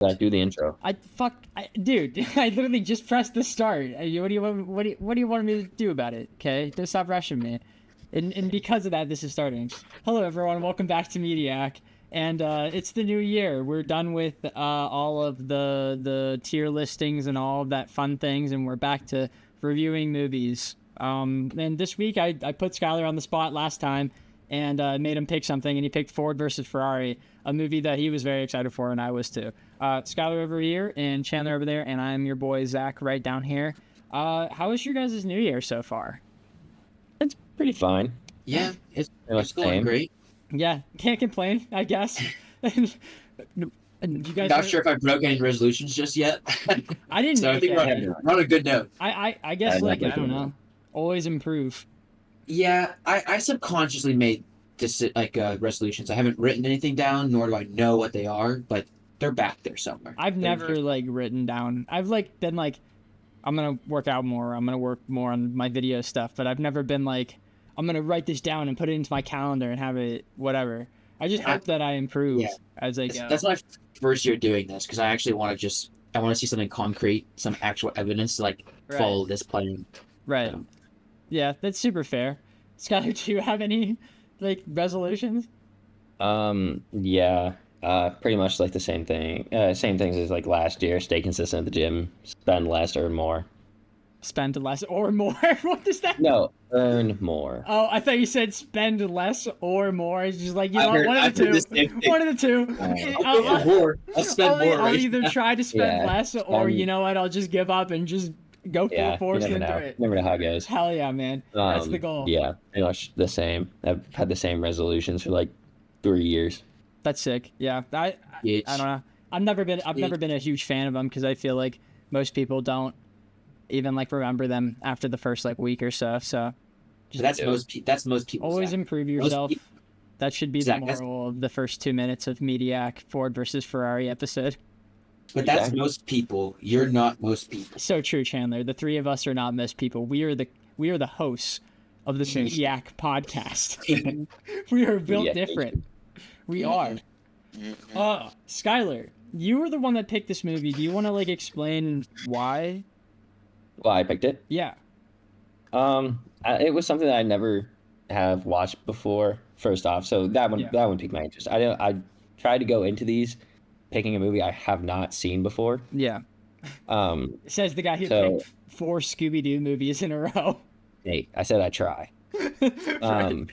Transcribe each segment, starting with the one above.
Do the intro. Dude, I literally just pressed the start. What do you want me to do about it? Okay, don't stop rushing me. And because of that, this is starting. Hello, everyone. Welcome back to Mediak. And it's the new year. We're done with all of the tier listings and all of that fun things, and we're back to reviewing movies. And this week, I put Skylar on the spot last time and made him pick something, and he picked Ford versus Ferrari, a movie that he was very excited for, and I was too. Skylar over here and Chandler over there, and I'm your boy Zach right down here. How was your guys' new year so far? It's pretty fine. Yeah, it's going great. Yeah, can't complain, I guess. You guys Not sure if I broke any resolutions just yet. I didn't. So I think we're on a good note. I guess I don't know. Always improve. Yeah, I subconsciously made resolutions. I haven't written anything down, nor do I know what they are, but they're back there somewhere. I've never written down. I've been I'm gonna work out more. I'm gonna work more on my video stuff, but I've never been I'm gonna write this down and put it into my calendar and have it whatever. I just hope that I improve as I go. That's my first year doing this because I actually want to see something concrete, some actual evidence to follow this plan. Right. Yeah, that's super fair. Skylar, do you have any resolutions? Yeah. Pretty much the same thing. Same things as last year. Stay consistent at the gym. Spend less, earn more. Spend less or more? What does that? No, earn more. Oh, I thought you said spend less or more. It's just one of the two. One of the two. I'll spend more. I'll either try to spend less, or you know what? I'll just give up and just go full force into it. Never know how it goes. Hell yeah, man. That's the goal. Yeah, pretty much the same. I've had the same resolutions for 3 years. That's sick. Yeah, I don't know. I've never been a huge fan of them because I feel like most people don't even remember them after the first week or so. So that's most people. Always improve yourself. That should be the moral of the first 2 minutes of Mediak Ford versus Ferrari episode. But that's most people. You're not most people. So true, Chandler. The three of us are not most people. We are the hosts of the Mediak podcast. We are built different. We are. Skylar, you were the one that picked this movie. Do you want to explain why? Why I picked it? Yeah. It was something that I never have watched before. First off, so that one piqued my interest. I tried to go into these picking a movie I have not seen before. Yeah. Says the guy who picked 4 Scooby-Doo movies in a row. Hey, I said I'd try. Right.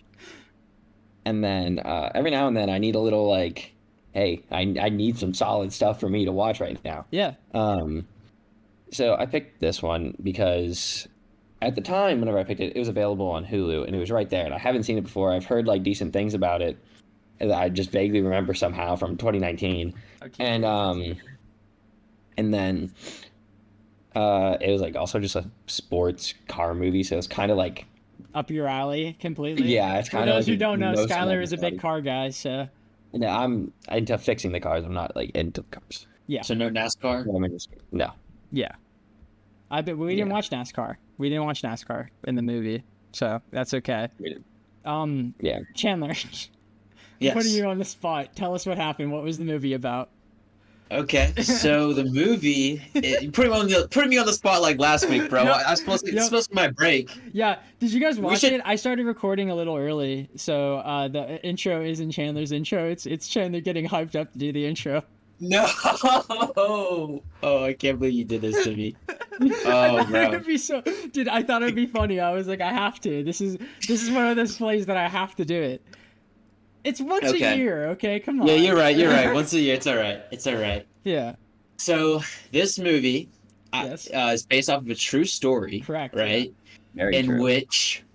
And then every now and then I need a little hey, I need some solid stuff for me to watch right now. Yeah. So I picked this one because at the time, whenever I picked it, it was available on Hulu and it was right there. And I haven't seen it before. I've heard decent things about it that I just vaguely remember somehow from 2019. Okay. And then it was also just a sports car movie. So it's kind of up your alley completely. Yeah, it's kind of. For those who don't know, Skylar is a big car guy, so. No, I'm into fixing the cars. I'm not into the cars. Yeah. So no NASCAR? No. Yeah. We didn't watch NASCAR. We didn't watch NASCAR in the movie, so that's okay. We did. Yeah. Chandler. Yes. Putting you on the spot. Tell us what happened. What was the movie about? Okay, so the movie, putting me on the spot like last week, bro. It's supposed to be my break. Yeah, did you guys watch it? I started recording a little early, so the intro isn't Chandler's intro. It's Chandler getting hyped up to do the intro. No! Oh, I can't believe you did this to me. Oh, bro. Dude, I thought it'd be funny. I was like, I have to. This is one of those plays that I have to do it. It's once a year, okay? Come on. Yeah, you're right. Once a year, it's all right. Yeah. So this movie is based off of a true story. Correct. Right? Very true. In which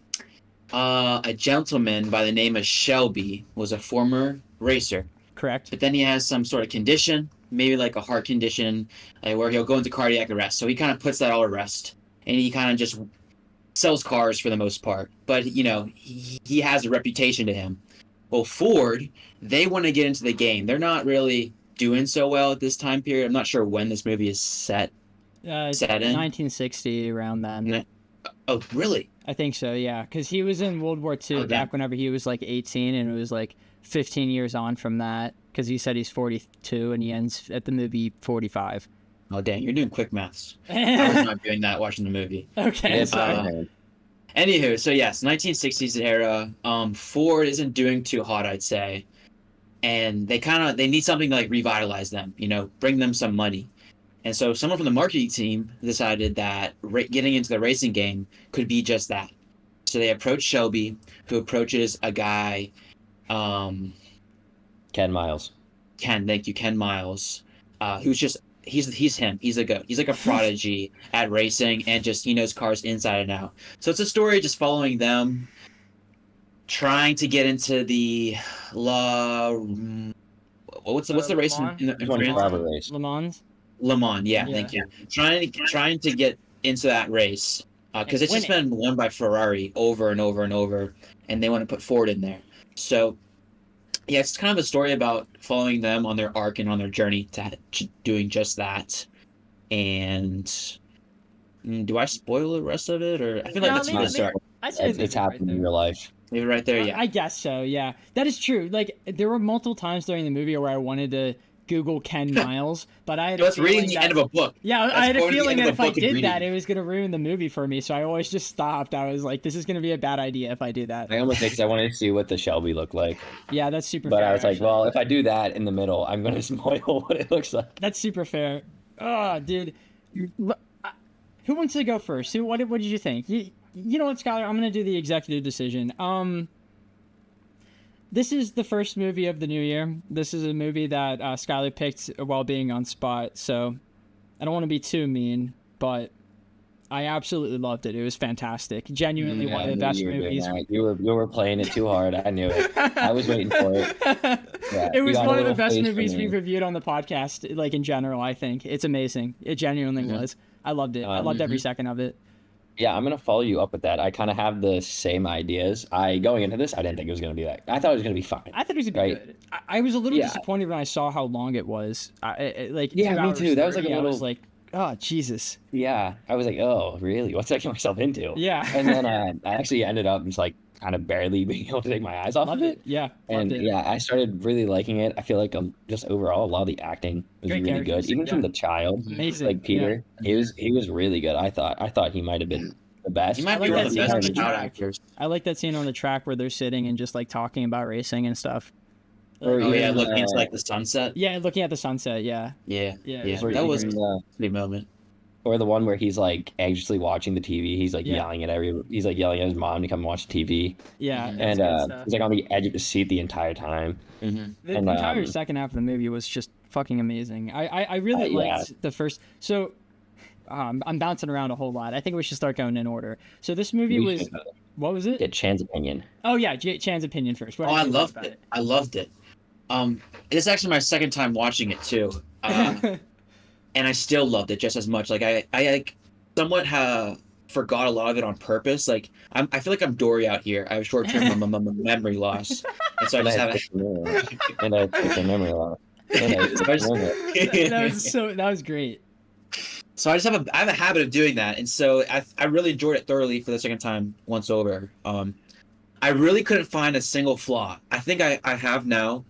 a gentleman by the name of Shelby was a former racer. Correct. But then he has some sort of condition, maybe a heart condition, where he'll go into cardiac arrest. So he kind of puts that all at rest. And he kind of just sells cars for the most part. But, he has a reputation to him. Well, Ford, they want to get into the game. They're not really doing so well at this time period. I'm not sure when this movie is set in. 1960, around then. Oh, really? I think so, yeah. Because he was in World War II back whenever he was 18, and it was 15 years on from that. because he said he's 42 and he ends at the movie 45. Oh dang, you're doing quick maths. I was not doing that watching the movie. Okay, It's sorry. Anywho, so yes, 1960s era. Ford isn't doing too hot, I'd say, and they need something to like revitalize them. Bring them some money. And so someone from the marketing team decided that getting into the racing game could be just that. So they approached Shelby, who approaches a guy, Ken Miles. Ken Miles, who's just he's him. He's a goat. He's like a prodigy at racing, and just he knows cars inside and out. So it's a story just following them, trying to get into the what's the race in France? 24-hour race. Le Mans. Le Mans, yeah, Yeah. thank you. Trying to get into that race because And it's just win been won by Ferrari over and over and over, and they want to put Ford in there. So, yeah, it's kind of a story about following them on their arc and on their journey to doing just that. And do I spoil the rest of it, or I feel like No, that's a good start. I'd say It's happened in real life. Maybe right there, yeah. I guess so. Yeah, that is true. Like there were multiple times during the movie where I wanted to Google Ken Miles, but I had That's a feeling reading the that, end of a book. yeah, That's I had a going to the feeling end that of a if I book and did that, reading. it was going to ruin the movie for me. So I always just stopped. I was like, this is going to be a bad idea if I do that. I almost because I wanted to see what the Shelby looked like, Yeah, that's super but fair. I was like, actually. well, if I do that in the middle, I'm going to spoil what it looks like. That's super fair. Oh, dude. Who wants to go first? What did you think? You know what, Skylar? I'm going to do the executive decision. This is the first movie of the new year. This is a movie that Skylar picked while being on spot, so I don't want to be too mean, but I absolutely loved it. It was fantastic. Genuinely one of the best movies. You were playing it too hard. I knew it. I was waiting for it. Yeah, It you was got a one of the little best face movies for me. we've reviewed on the podcast, like in general, I think. It's amazing. It genuinely was. I loved it. I loved every second of it. Yeah, I'm gonna follow you up with that. I kind of have the same ideas. Going into this, I didn't think it was gonna be that. I thought it was gonna be fine. I thought it was gonna be Right. good. I was a little Yeah. disappointed when I saw how long it was. Like Yeah, 2 me hours too. That was like a 30, I was little- like, oh Jesus. Yeah, I was like, oh, really? What's I getting myself into? Yeah. And then I actually ended up just like kind of barely being able to take my eyes off Loved of it. Yeah. And Loved it. yeah, I started really liking it. I feel like just overall, a lot of the acting was Great really good, characters, even from yeah. the child, Amazing. like Peter. He was really good. I thought he might have been the best. You might I be like one that of the scene on best the child track. actors. I like that scene on the track where they're sitting and just like talking about racing and stuff. Or Oh yeah, even, looking into like the sunset. Yeah, looking at the sunset. Yeah. Yeah, Yeah. yeah. or That was even, a big moment. or the one where he's like anxiously watching the TV. He's like Yeah. yelling at he's like yelling at his mom to come watch the TV, Yeah. Mhm. that's and good stuff. he's like on the edge of the seat the entire time. Mm-hmm. The and, entire second half of the movie was just fucking amazing. I really yeah. liked the first. So I'm bouncing around a whole lot. I think we should start going in order. So this movie We was should what was it? get Chan's opinion. Oh yeah, Chan's opinion first. What Oh, did I you think loved about it. I loved it. It's actually my second time watching it too, and I still loved it just as much. Like I like somewhat forgot a lot of it on purpose. Like I feel like I'm Dory out here. I have short-term memory loss, and so I just have And I took the memory loss. And I took the memory. That was great. So I have a habit of doing that, and so I really enjoyed it thoroughly for the second time once over. I really couldn't find a single flaw. I think I have now,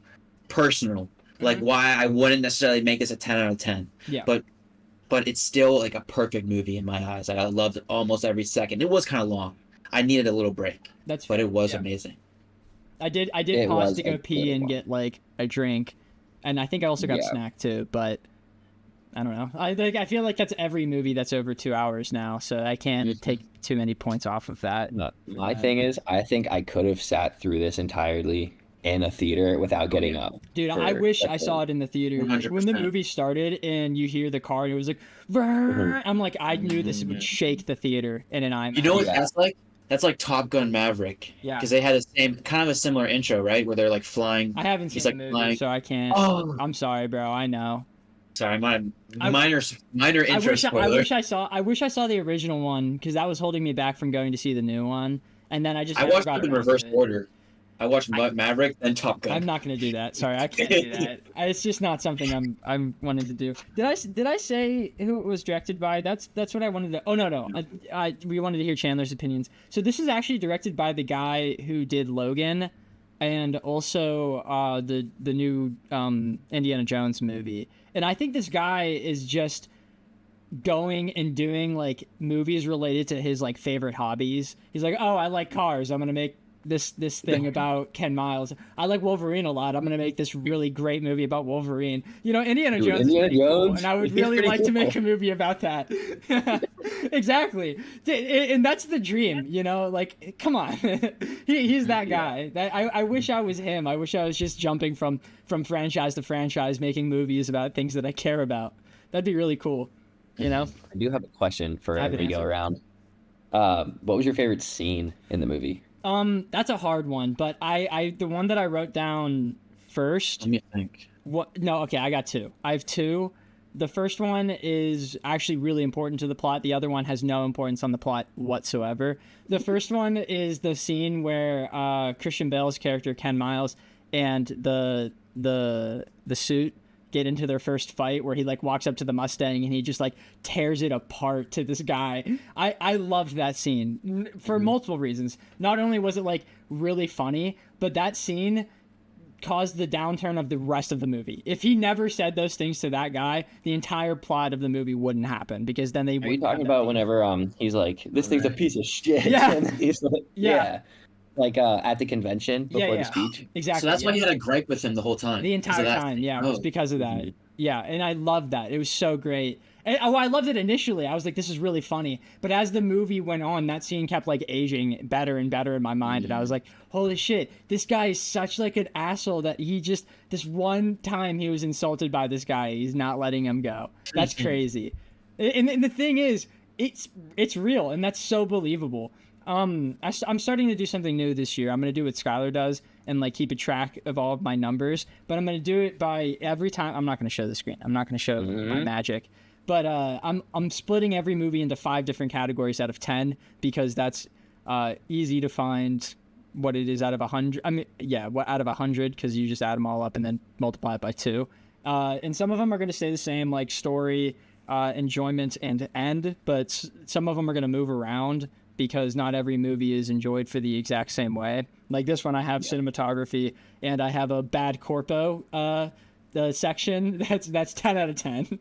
personal, like why I wouldn't necessarily make this a 10 out of 10. Yeah. But it's still like a perfect movie in my eyes. Like, I loved almost every second. It was kind of long. I needed a little break, That's but fair. it was Yeah. amazing. I did It pause was to go a pee good and one. get like a drink, and I think I also got a Yeah. snack too. But I don't know. I feel like that's every movie that's over 2 hours now, so I can't Mhm. take too many points off of that. No, my thing is, I think I could have sat through this entirely in a theater without getting up. Dude, I for wish I that saw thing. it in the theater. When the 100%. movie started and you hear the car and it was like, "Vrrr," I'm like, I knew this would shake the theater in an IMAX. You know what Yeah. that's like? That's like Top Gun Maverick. Yeah. Because they had the same, kind of a similar intro, right? Where they're like flying. I haven't seen He's the like movie, flying. so I can't. Oh, I'm sorry, bro. I know. sorry, minor I intro wish spoiler. I wish I saw the original one because that was holding me back from going to see the new one. And then I just I never watched got them in around to reverse it. order. I watched Maverick, then Top Gun. I'm not gonna do that. Sorry, I can't do that. It's just not something I'm wanting to do. Did I say who it was directed by? That's what I wanted to. Oh no. We wanted to hear Chandler's opinions. So this is actually directed by the guy who did Logan, and also the new Indiana Jones movie. And I think this guy is just going and doing like movies related to his like favorite hobbies. He's like, oh, I like cars. I'm gonna make this thing about Ken Miles. I like Wolverine a lot. I'm gonna make this really great movie about Wolverine. You know, Indiana Dude, Jones Indiana is pretty cool, Jones, and I would he's really pretty like to cool. make a movie about that. Exactly, and that's the dream. You know, like come on, he's that guy. That I wish I was him. I wish I was just jumping from franchise to franchise, making movies about things that I care about. That'd be really cool. You know, I do have a question for I have as an we go answer. around. What was your favorite scene in the movie? that's a hard one, but I the one that I wrote down first. Let me think. What? No, okay, I got two. I have two. The first one is actually really important to the plot. The other one has no importance on the plot whatsoever. The first one is the scene where Christian Bale's character Ken Miles and the suit get into their first fight, where he like walks up to the Mustang and he just like tears it apart to this guy. I loved that scene for multiple reasons. Not only was it like really funny, but that scene caused the downturn of the rest of the movie. If he never said those things to that guy, the entire plot of the movie wouldn't happen, because then they Are you wouldn't have talking that about beef. whenever he's like, this thing's a piece of shit? Yeah. And he's like, Yeah. yeah. Like at the convention Yeah, before yeah. the speech. Exactly. So that's why yeah. you had a gripe with him the whole time. The because of entire that time. scene. Yeah, it was Oh. because of that. Yeah, and I loved that. It was so great. And, I loved it initially. I was like, this is really funny. But as the movie went on, that scene kept like aging better and better in my mind. And I was like, holy shit, this guy is such like an asshole that he just, this one time he was insulted by this guy, he's not letting him go. That's crazy. And the thing is, it's real, and that's so believable. I'm starting to do something new this year. I'm going to do what Skylar does and like keep a track of all of my numbers, but I'm going to do it by every time. I'm not going to show the screen. I'm not going to show my magic, but I'm splitting every movie into 5 different categories out of 10, because that's easy to find what it is out of 100. I mean, yeah, what out of 100, because you just add them all up and then multiply it by 2. And some of them are going to stay the same, like story, enjoyment, and end, but some of them are going to move around, because not every movie is enjoyed for the exact same way. Like this one, I have cinematography, and I have a bad corpo section. That's 10 out of 10.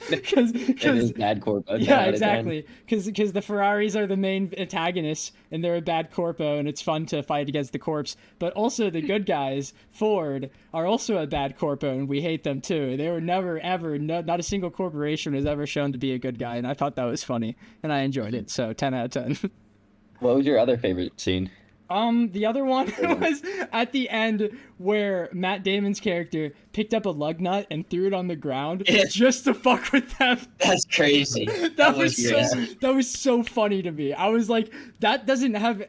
Because It is bad corpo. yeah, exactly. Because the Ferraris are the main antagonists, and they're a bad corpo, and it's fun to fight against the corpse. But also the good guys, Ford, are also a bad corpo, and we hate them too. They were never ever, not a single corporation was ever shown to be a good guy, and I thought that was funny, and I enjoyed it. So 10 out of 10. What was your other favorite scene? The other one was at the end, where Matt Damon's character picked up a lug nut and threw it on the ground just to fuck with them. That's crazy. That was so crazy. that was so funny to me. I was like, that doesn't have any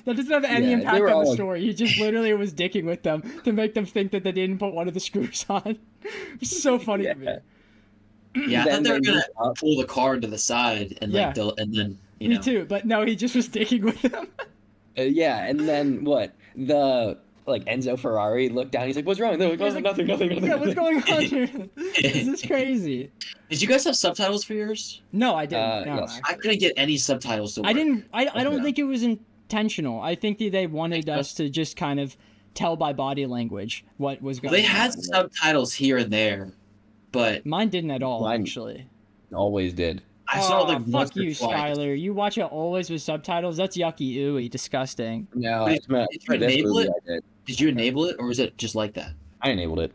Yeah, impact they were on the all- story. He just literally was dicking with them to make them think that they didn't put one of the screws on. It was so funny to me. Yeah, I thought Then they were they gonna moved up. pull the car to the side and Yeah. and then Me too, but no, he just was dicking with them. Yeah, and then what? The like Enzo Ferrari looked down. He's like, "What's wrong?" They're like, "Oh, like, nothing." Yeah, what's going on here? This is crazy. Did you guys have subtitles for yours? No, I didn't. No, yes. I couldn't get any subtitles to work. I didn't. I don't Yeah. think it was intentional. I think that they wanted us to just kind of tell by body language what was Well, going they on. had subtitles here and there, but Mine didn't at all, Mine- actually. Always did. I saw it like once fuck or you, twice. Skylar. You watch it always with subtitles? That's yucky, ooey, disgusting. No, Did- for did you this enable movie, it? I did. Did you enable it, or was it just like that? I enabled it.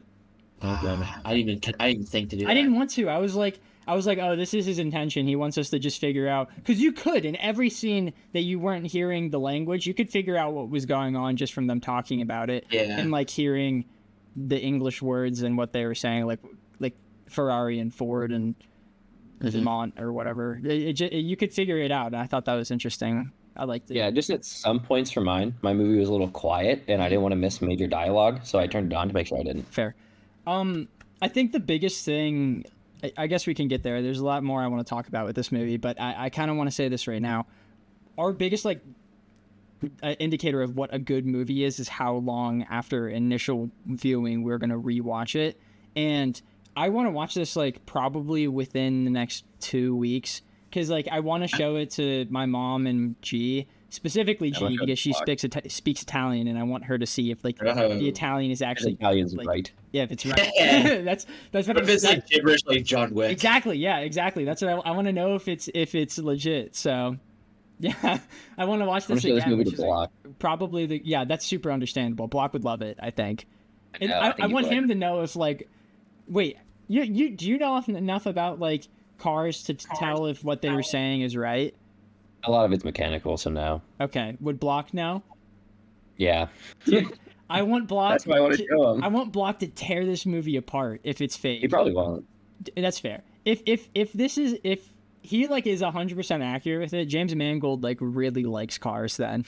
I didn't even think to do that. I didn't want to. I was like, oh, this is his intention. He wants us to just figure out, because you could in every scene that you weren't hearing the language, you could figure out what was going on just from them talking about it, Yeah. and like hearing the English words and what they were saying, like Ferrari and Ford and Mont or whatever. You could figure it out, and I thought that was interesting. I liked it. Yeah, just at some points for mine, my movie was a little quiet, and I didn't want to miss major dialogue, so I turned it on to make sure I didn't. Fair. I think the biggest thing, I guess we can get there. There's a lot more I want to talk about with this movie, but I kind of want to say this right now. Our biggest indicator of what a good movie is how long after initial viewing we're gonna rewatch it. And I want to watch this probably within the next 2 weeks, because I want to show it to my mom and G specifically I'm gonna G go because she Block. speaks Italian, and I want her to see if like Oh. the Italian is actually Italian's like, right. yeah, if it's right. that's what What if it's like gibberish like John Wick? exactly. Yeah, exactly. That's what I want to know if it's legit. So yeah, I want to watch I'm this gonna show this again. movie Which to is Block. probably that's super understandable. Block would love it, I think. And I I think he want would. him to know if like, wait, you do you know enough about like cars to tell if what they were saying is right? A lot of it's mechanical, so no. Okay, would Block know? Yeah. I want Block. That's why I want to show him. I want Block to tear this movie apart if it's fake. He probably won't. That's fair. If this is if he like is 100% accurate with it, James Mangold like really likes cars then,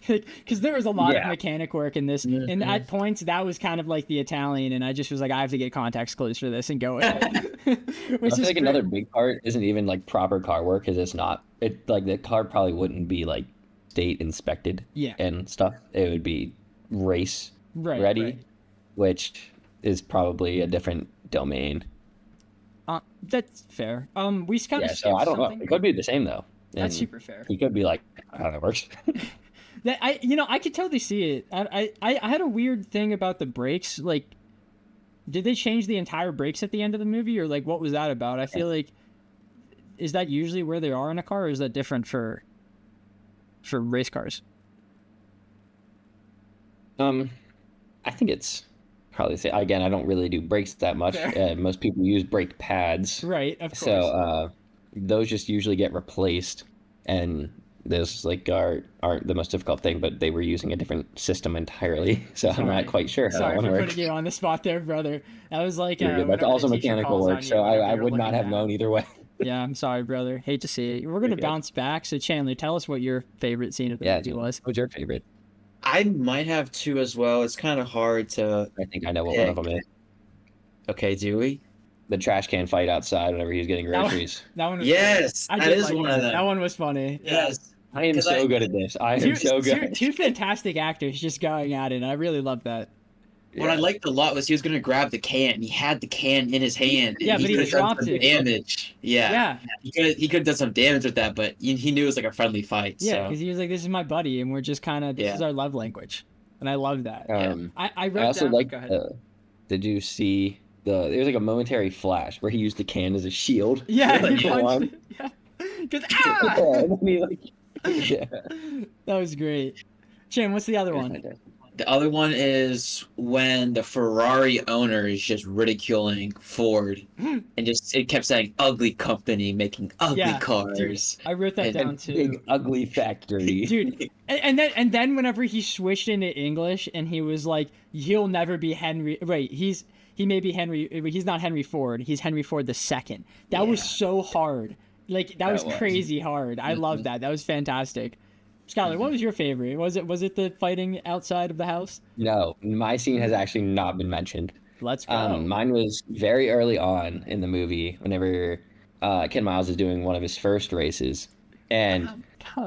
because there was a lot of Yeah. mechanic work in this, and at points that was kind of like the Italian, and I just was like, I have to get context clues for this and go with it. Which I feel is like great. another big part isn't even like proper car work because it's not. It like the car probably wouldn't be like state inspected Yeah. and stuff. It would be race ready, right. which is probably a different domain. That's fair. We kind Yeah, of so I don't know. something. It could be the same though. That's And super fair. He could be like, I don't know, it works. That I could totally see it. I had a weird thing about the brakes. Like, did they change the entire brakes at the end of the movie, or like what was that about? I feel like is that usually where they are in a car, or is that different for race cars? I think it's probably the same. Again, I don't really do brakes that much. Fair. Most people use brake pads. Right, of course. So those just usually get replaced, and those like aren't the most difficult thing, but they were using a different system entirely. So I'm Sorry. not quite sure how Sorry that for one works. putting you on the spot there, brother. That was like You're good. That's whenever also the teacher mechanical calls on work, you so whenever I you're would not looking have down. known either way. Yeah, I'm sorry, brother. Hate to see it. We're gonna good. bounce back. So Chandler, tell us what your favorite scene of the Yeah, movie was. what's your favorite? I might have two as well. It's kind of hard to. I think I know what one of them is. Okay, do we? The trash can fight outside whenever he's getting That one- groceries. That one was Yes, I that did is like one that. of them. That one was funny. Yes. I am 'Cause so I- good at this. I am so good. Two fantastic actors just going at it. And I really love that. What I liked a lot was he was gonna grab the can. He had the can in his hand. Yeah, and but he could've done dropped some it. damage. Yeah, Yeah, he could have done some damage with that, but he knew it was like a friendly fight. yeah, so. because he was like, "This is my buddy, and we're just kind of this Yeah. is our love language," and I love that. I I wrote also down. like. Go ahead. Did you see the? There was like a momentary flash where he used the can as a shield. Yeah, Like, he go on. punched it. Yeah, because Yeah, and then he, like, yeah. that was great. Jim, what's the other one? The other one is when the Ferrari owner is just ridiculing Ford and just it kept saying ugly company making ugly Yeah, cars. I wrote that And- down too. Big ugly factory. Dude, and then whenever he switched into English and he was like, he'll never be Henry. Right, he may be Henry. He's not Henry Ford. He's Henry Ford II. That was so hard. Like that was was. crazy hard. I love that. That was fantastic. Skylar, what was your favorite? Was it the fighting outside of the house? No, my scene has actually not been mentioned. Let's go. Mine was very early on in the movie, whenever Ken Miles is doing one of his first races, and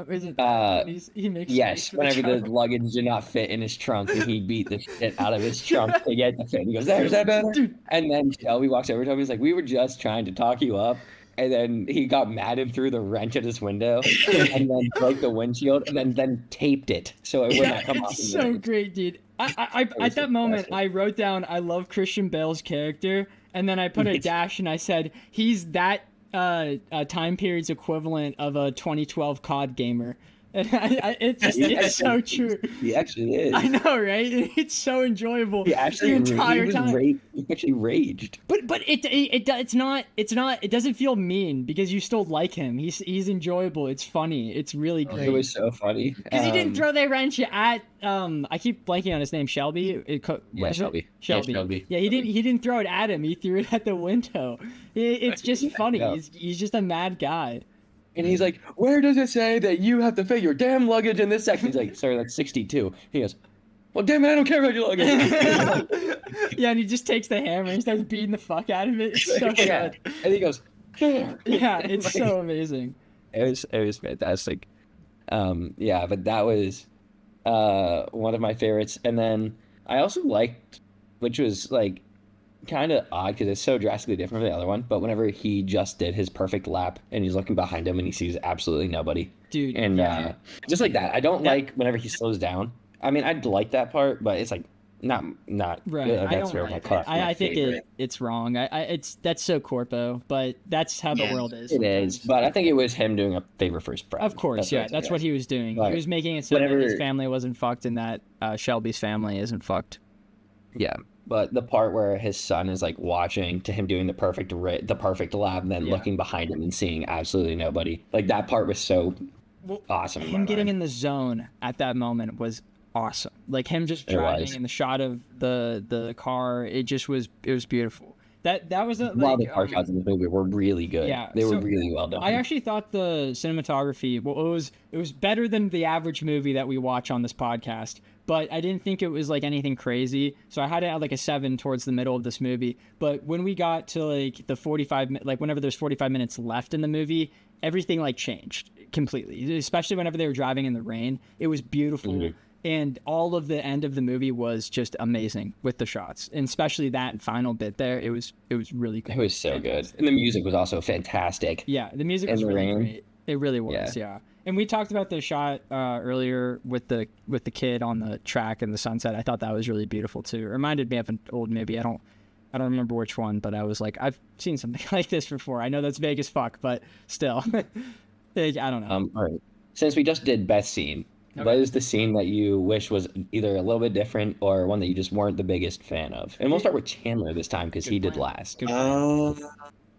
Is it, he makes yes, space for whenever the truck. luggage did not fit in his trunk, and he beat the shit out of his trunk to get the fit. He goes, "There's that better." Dude. And then Shelby walks over to him. He's like, "We were just trying to talk you up." And then he got mad and threw the wrench at his window, and then broke the windshield, and then taped it so it would not come off. It's so great, dude. I at that moment I wrote down I love Christian Bale's character, and then I put a dash and I said he's that time period's equivalent of a 2012 COD gamer. And it's so true. He actually is. I know, right? It's so enjoyable He actually the entire he was time. he actually raged. But it's not it doesn't feel mean because you still like him. He's enjoyable. It's funny. It's really great. It was so funny. Because he didn't throw that wrench at I keep blanking on his name. Shelby. Yeah, Shelby. Shelby. Yeah, Shelby. Yeah, he didn't throw it at him. He threw it at the window. It's just funny. Yeah. He's just a mad guy. And he's like, "Where does it say that you have to fit your damn luggage in this section?" He's like, "Sir, that's 62." He goes, "Well, damn it, I don't care about your luggage." Yeah, and he just takes the hammer and starts beating the fuck out of it. It's so Yeah. good. And he goes, "There." Yeah, it's so amazing. It was fantastic. Yeah, but that was one of my favorites. And then I also liked, which was like kind of odd because it's so drastically different from the other one. But whenever he just did his perfect lap and he's looking behind him and he sees absolutely nobody, Dude, and yeah. just like that, I don't That- like whenever he slows down. I mean, I'd like that part, but it's like not Right. I that's don't where like my it. cut. I think it's wrong. That's so corpo, but that's how the Yeah, world is. It is, sometimes. but I think it was him doing a favor for his friend. Of course, yeah. That's what he was doing. He But was making it so that his whenever- family wasn't fucked and that Shelby's family isn't fucked. Yeah, but the part where his son is like watching to him doing the perfect lap, and then Yeah. looking behind him and seeing absolutely nobody, like that part was so Well, awesome. in my him getting mind. in the zone at that moment was awesome. Like him just It driving was. and the shot of the car, it was beautiful. That was a While like the car shots in this movie were really good. yeah, They so were really well done. I actually thought the cinematography, well, it was better than the average movie that we watch on this podcast, but I didn't think it was like anything crazy. So I had it at like a 7 towards the middle of this movie. But when we got to like the 45, like whenever there's 45 minutes left in the movie, everything like changed completely. Especially whenever they were driving in the rain, it was beautiful. Mhm. And all of the end of the movie was just amazing with the shots, and especially that final bit there. It was really good. It was so good, and the music was also fantastic. Yeah, the music In was the really rain. great. It really was, yeah. And we talked about the shot earlier with the kid on the track and the sunset. I thought that was really beautiful too. It reminded me of an old movie. I don't remember which one, but I was like, I've seen something like this before. I know that's vague as fuck, but still, I don't know. All right. Since we just did best scene, what is the scene that you wish was either a little bit different or one that you just weren't the biggest fan of? And we'll start with Chandler this time because he did plan. last. Good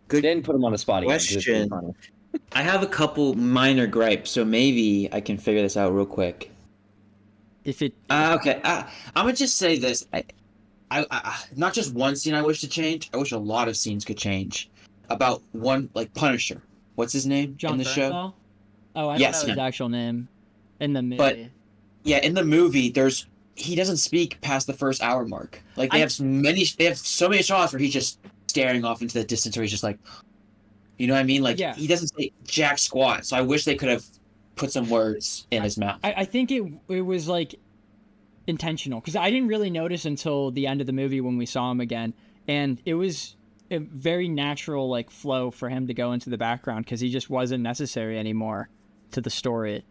Good Didn't put him on the spot again. 'cause it's really question. funny. I have a couple minor gripes, so maybe I can figure this out real quick. If it, Okay. I'm gonna just say this. Not just one scene I wish to change. I wish a lot of scenes could change. About one, like Punisher. What's his name John in the show? Bernthal? Oh, I don't Yes, know his him. actual name in the movie. But- Yeah, in the movie, he doesn't speak past the first hour mark. Like they have so many shots where he's just staring off into the distance, or he's just like, you know what I mean? Like Yeah. he doesn't say jack squat. So I wish they could have put some words in his mouth. I think it was like intentional because I didn't really notice until the end of the movie when we saw him again, and it was a very natural like flow for him to go into the background because he just wasn't necessary anymore to the story.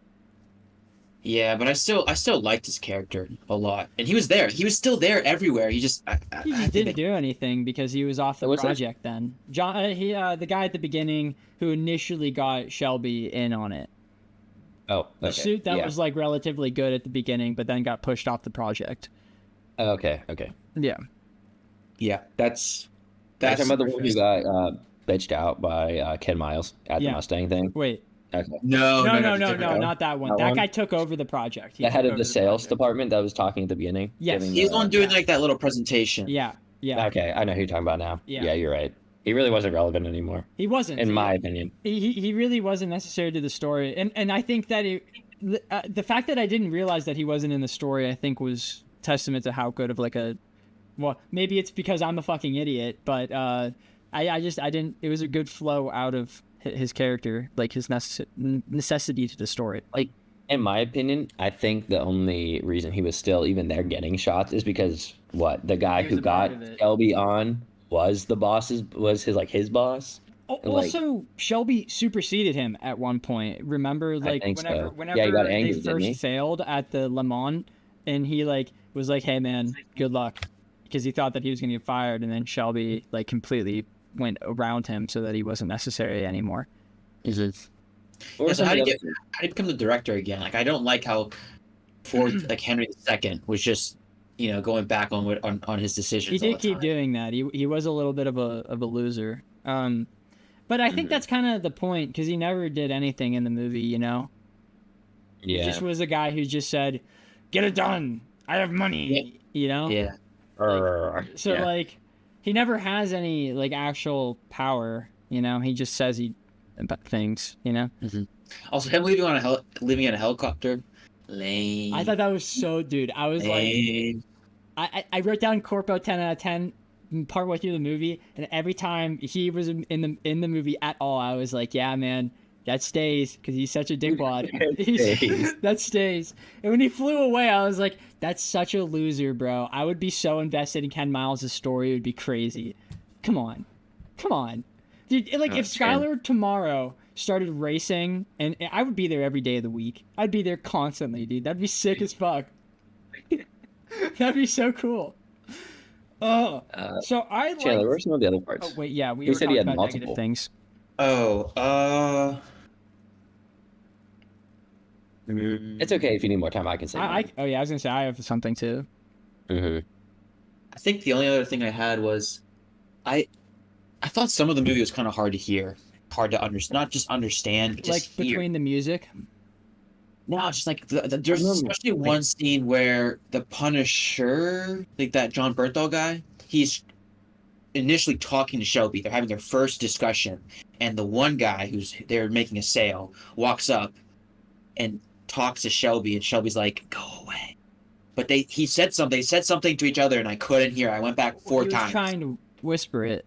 Yeah, but I still liked his character a lot, and he was there. He was still there everywhere. He just He just didn't do anything because he was off the Was it? project then. John, the guy at the beginning who initially got Shelby in on it. Oh, The okay. suit that yeah. was like relatively good at the beginning, but then got pushed off the project. Oh, okay. Yeah. Yeah, that's Talking about the one who got bitched out by Ken Miles at the Yeah. Mustang thing. Wait. Okay. no, Not that one. That That one? guy took over the project. He The head took of over the sales project. department that was talking at the beginning. Yes. giving He's the one doing yeah. like that little presentation. Yeah. Yeah. Okay, I know who you're talking about now. Yeah. Yeah, you're right. He really wasn't relevant anymore, He wasn't. in my opinion. He really wasn't necessary to the story, and I think that the fact that I didn't realize that he wasn't in the story, I think, was testament to how good of like a, well, maybe it's because I'm a fucking idiot, but I didn't. It was a good flow out of his character, like his necessity to the story. Like, in my opinion, I think the only reason he was still even there getting shots is because the guy He was who a got part of it. Shelby on was his boss. Like- Also, Shelby superseded him at one point. Remember, like think so. whenever Yeah, he got they angry, didn't first he? failed at the Le Mans, and he like was like, "Hey man, good luck," because he thought that he was gonna get fired, and then Shelby like completely went around him so that he wasn't necessary anymore. What Yeah, were so some how of do the you other- how do you become the director again? Like I don't like how Ford like Henry II was just going back on his decisions. He all did the keep time. doing that. He was a little bit of a loser. But I think that's kind of the point because he never did anything in the movie. He Yeah. just was a guy who just said, "Get it done. I have money." Yeah. So Yeah. like, he never has any like actual power. He just says about things. Also, him leaving in a helicopter. Lame. I thought that was so, dude. I was like, Lame. I wrote down Corpo 10 out of 10 partway through the movie, and every time he was in the movie at all, I was like, yeah, man, That stays because he's such a dickwad. Stays. That stays. And when he flew away, I was like, that's such a loser, bro. I would be so invested in Ken Miles' story. It would be crazy. Come on. Dude, like, if Skylar tomorrow started racing, and I would be there every day of the week. I'd be there constantly, dude. That'd be sick as fuck. That'd be so cool. Oh, so I like... Chandler, what are some of the other parts? Oh, wait, yeah, we You were said he talking had about negative multiple. things. It's okay if you need more time. I can say. Oh, yeah, I was going to say I have something, too. Mm-hmm. I think the only other thing I had was, I thought some of the movie was kind of hard to hear, hard to understand, not just understand, but Like, just hear. between the music. No, just like there's remember, especially one scene where the Punisher, like that John Bernthal guy, he's initially talking to Shelby. They're having their first discussion, and the one guy they're making a sale walks up and talks to Shelby, and Shelby's like, "Go away." But they said something to each other, and I couldn't hear. I went back four He was times. trying to whisper it.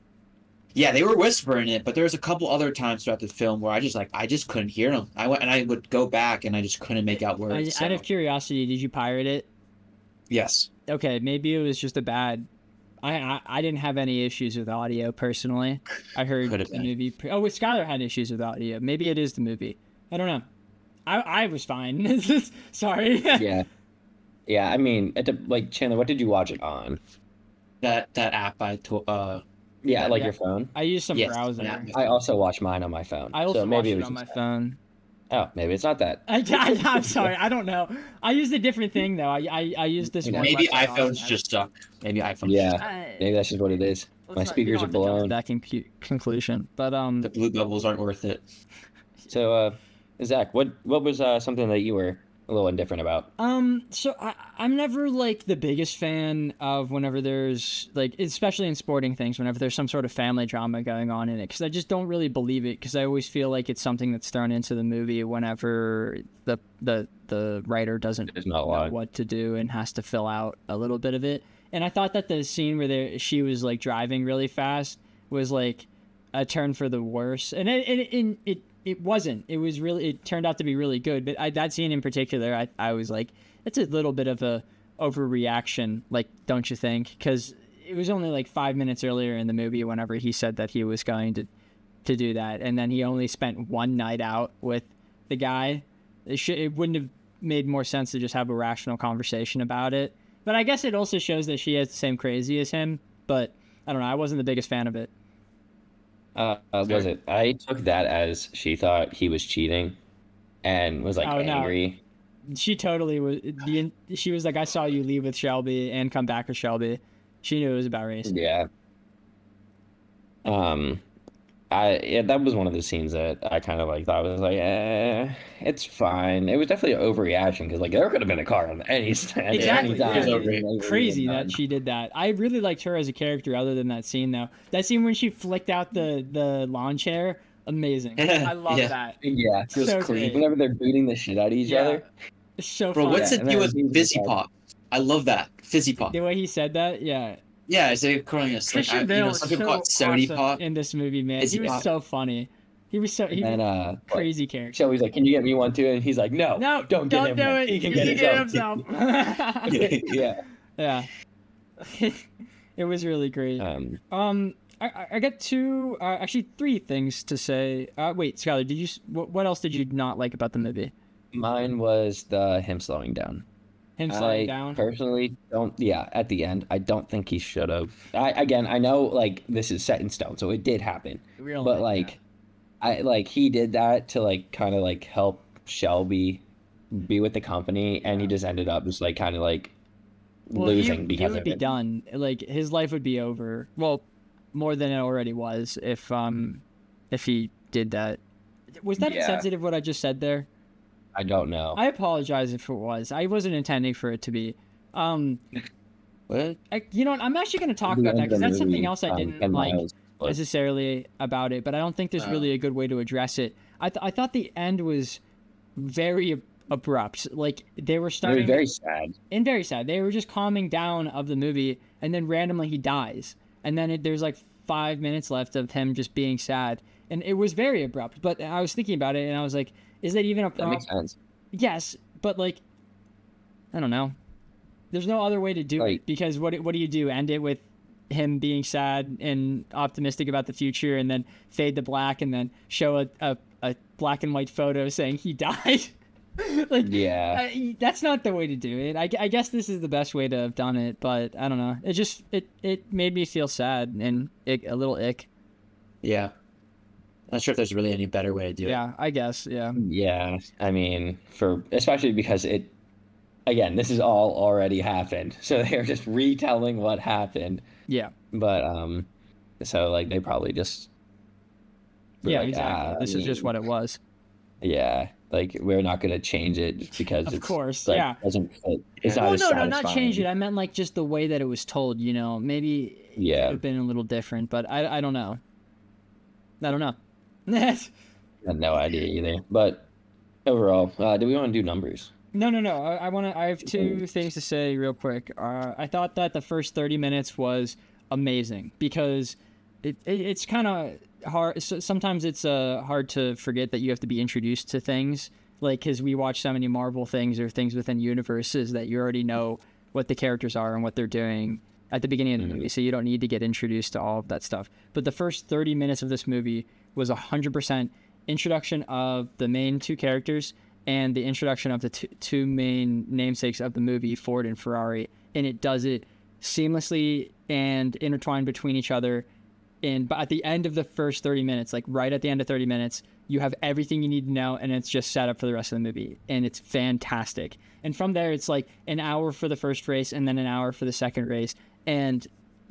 Yeah, they were whispering it, but there was a couple other times throughout the film where I just couldn't hear them. I would go back and I just couldn't make out words. Out of curiosity, did you pirate it? Yes. Okay, maybe it was just a bad... I didn't have any issues with audio, personally. I heard Could've the been. movie... Skylar had issues with audio. Maybe it is the movie. I don't know. I was fine. Sorry. Yeah. I mean, like Chandler, what did you watch it on? That app Yeah, like Yeah. your phone. I used some Yes, browser. yeah. I also watch mine on my phone. I also so watched maybe it was on my just- phone. Oh, maybe it's not that. I'm sorry. I don't know. I used a different thing, though. I used this one. Maybe website iPhones on- just suck. Maybe iPhones. Yeah, I- maybe that's just what it is. let's My not- speakers we are don't have to jump to blown. that conclusion. But The blue bubbles aren't worth it. So, Zach, what was something that you were a little indifferent about? So I'm never like the biggest fan of whenever there's like, especially in sporting things, whenever there's some sort of family drama going on in it, because I just don't really believe it, because I always feel like it's something that's thrown into the movie whenever the writer doesn't There's not a know lot. what to do and has to fill out a little bit of it. And I thought that the scene where she was like driving really fast was like a turn for the worse, and it wasn't. It was really. It turned out to be really good. But that scene in particular, I was like, that's a little bit of a overreaction. Like, don't you think? Because it was only like 5 minutes earlier in the movie whenever he said that he was going to do that, and then he only spent one night out with the guy. It wouldn't have made more sense to just have a rational conversation about it. But I guess it also shows that she has the same crazy as him. But I don't know. I wasn't the biggest fan of it. Was it? I took that as she thought he was cheating, and was like Oh, no. angry. She totally was. She was like, I saw you leave with Shelby and come back with Shelby. She knew it was about race. Yeah. That was one of the scenes that I kind of like thought was like, it's fine. It was definitely an overreaction because like there could have been a car on any stand. Exactly. Anytime. It was overreaction. Crazy that she did that. I really liked her as a character other than that scene, though. That scene when she flicked out the lawn chair, amazing. I love Yeah. that. Yeah. Feels So clean. great. Whenever they're beating the shit out of each Yeah. other. It's so Bro, fun. what's Yeah, the and deal then with he was Fizzy like- Pop? I love that. Fizzy Pop. The way he said that, yeah. Yeah, is it calling us like, Christian Bale some is people call it so Sody awesome Pop? in this movie, man. Fizzy He was Pop. so funny. He was so And crazy character. Shelby's like, "Can you get me one too?" And he's like, "No, No, don't do get him one. it. He can get himself." Yeah. Yeah. It was really great. I got two, actually three things to say. Wait, Skylar, what else did you not like about the movie? Mine was him slowing down. Him slowing I down? personally don't. Yeah, at the end, I don't think he should have. I know like this is set in stone, so it did happen. Real But life, like he did that to like kind of like help Shelby be with the company, and he just ended up just like kind of like Well, losing he because would of be it. done. Like his life would be over. Well, more than it already was if he did that. Was that Yeah. insensitive what I just said there? I don't know. I apologize if it was. I wasn't intending for it to be. What? You know what? I'm actually going to talk The about that end because of the that's something movie, else I didn't 10 like miles was- necessarily about it, but I don't think there's really a good way to address it. I thought the end was very abrupt. Like they were It was starting very sad. and very sad. They were just calming down of the movie, and then randomly he dies, and then there's like 5 minutes left of him just being sad, and it was very abrupt. But I was thinking about it, and I was like, is that even a That problem? makes sense. Yes, but like, I don't know. There's no other way to do Like- it, because what do you do? End it with him being sad and optimistic about the future, and then fade to black, and then show a black and white photo saying he died. Like, Yeah. that's not the way to do it. I guess this is the best way to have done it, but I don't know. It just it made me feel sad and a little ick. Yeah. Not sure if there's really any better way to do it. Yeah, I guess. Yeah. Yeah. I mean, especially because again, this has all already happened. So they're just retelling what happened. Yeah. But so like they probably just were Yeah. like, Exactly. This is just what it was. Yeah, like we're not gonna change it just because Of it's course, like, yeah. doesn't fit. It's Well, not as no, not change it. satisfying. I meant like just the way that it was told. Maybe it Yeah. could have been a little different, but I don't know. I don't know. I had no idea either. But overall, do we want to do numbers? No. I have two things to say real quick. I thought that the first 30 minutes was amazing, because it's kind of hard. Sometimes it's hard to forget that you have to be introduced to things, like, because we watch so many Marvel things or things within universes that you already know what the characters are and what they're doing at the beginning of the movie, so you don't need to get introduced to all of that stuff. But the first 30 minutes of this movie was 100% introduction of the main two characters and the introduction of the two main namesakes of the movie, Ford and Ferrari, and it does it seamlessly and intertwined between each other. But at the end of the first 30 minutes, like right at the end of 30 minutes, you have everything you need to know, and it's just set up for the rest of the movie, and it's fantastic. And from there, it's like an hour for the first race and then an hour for the second race. And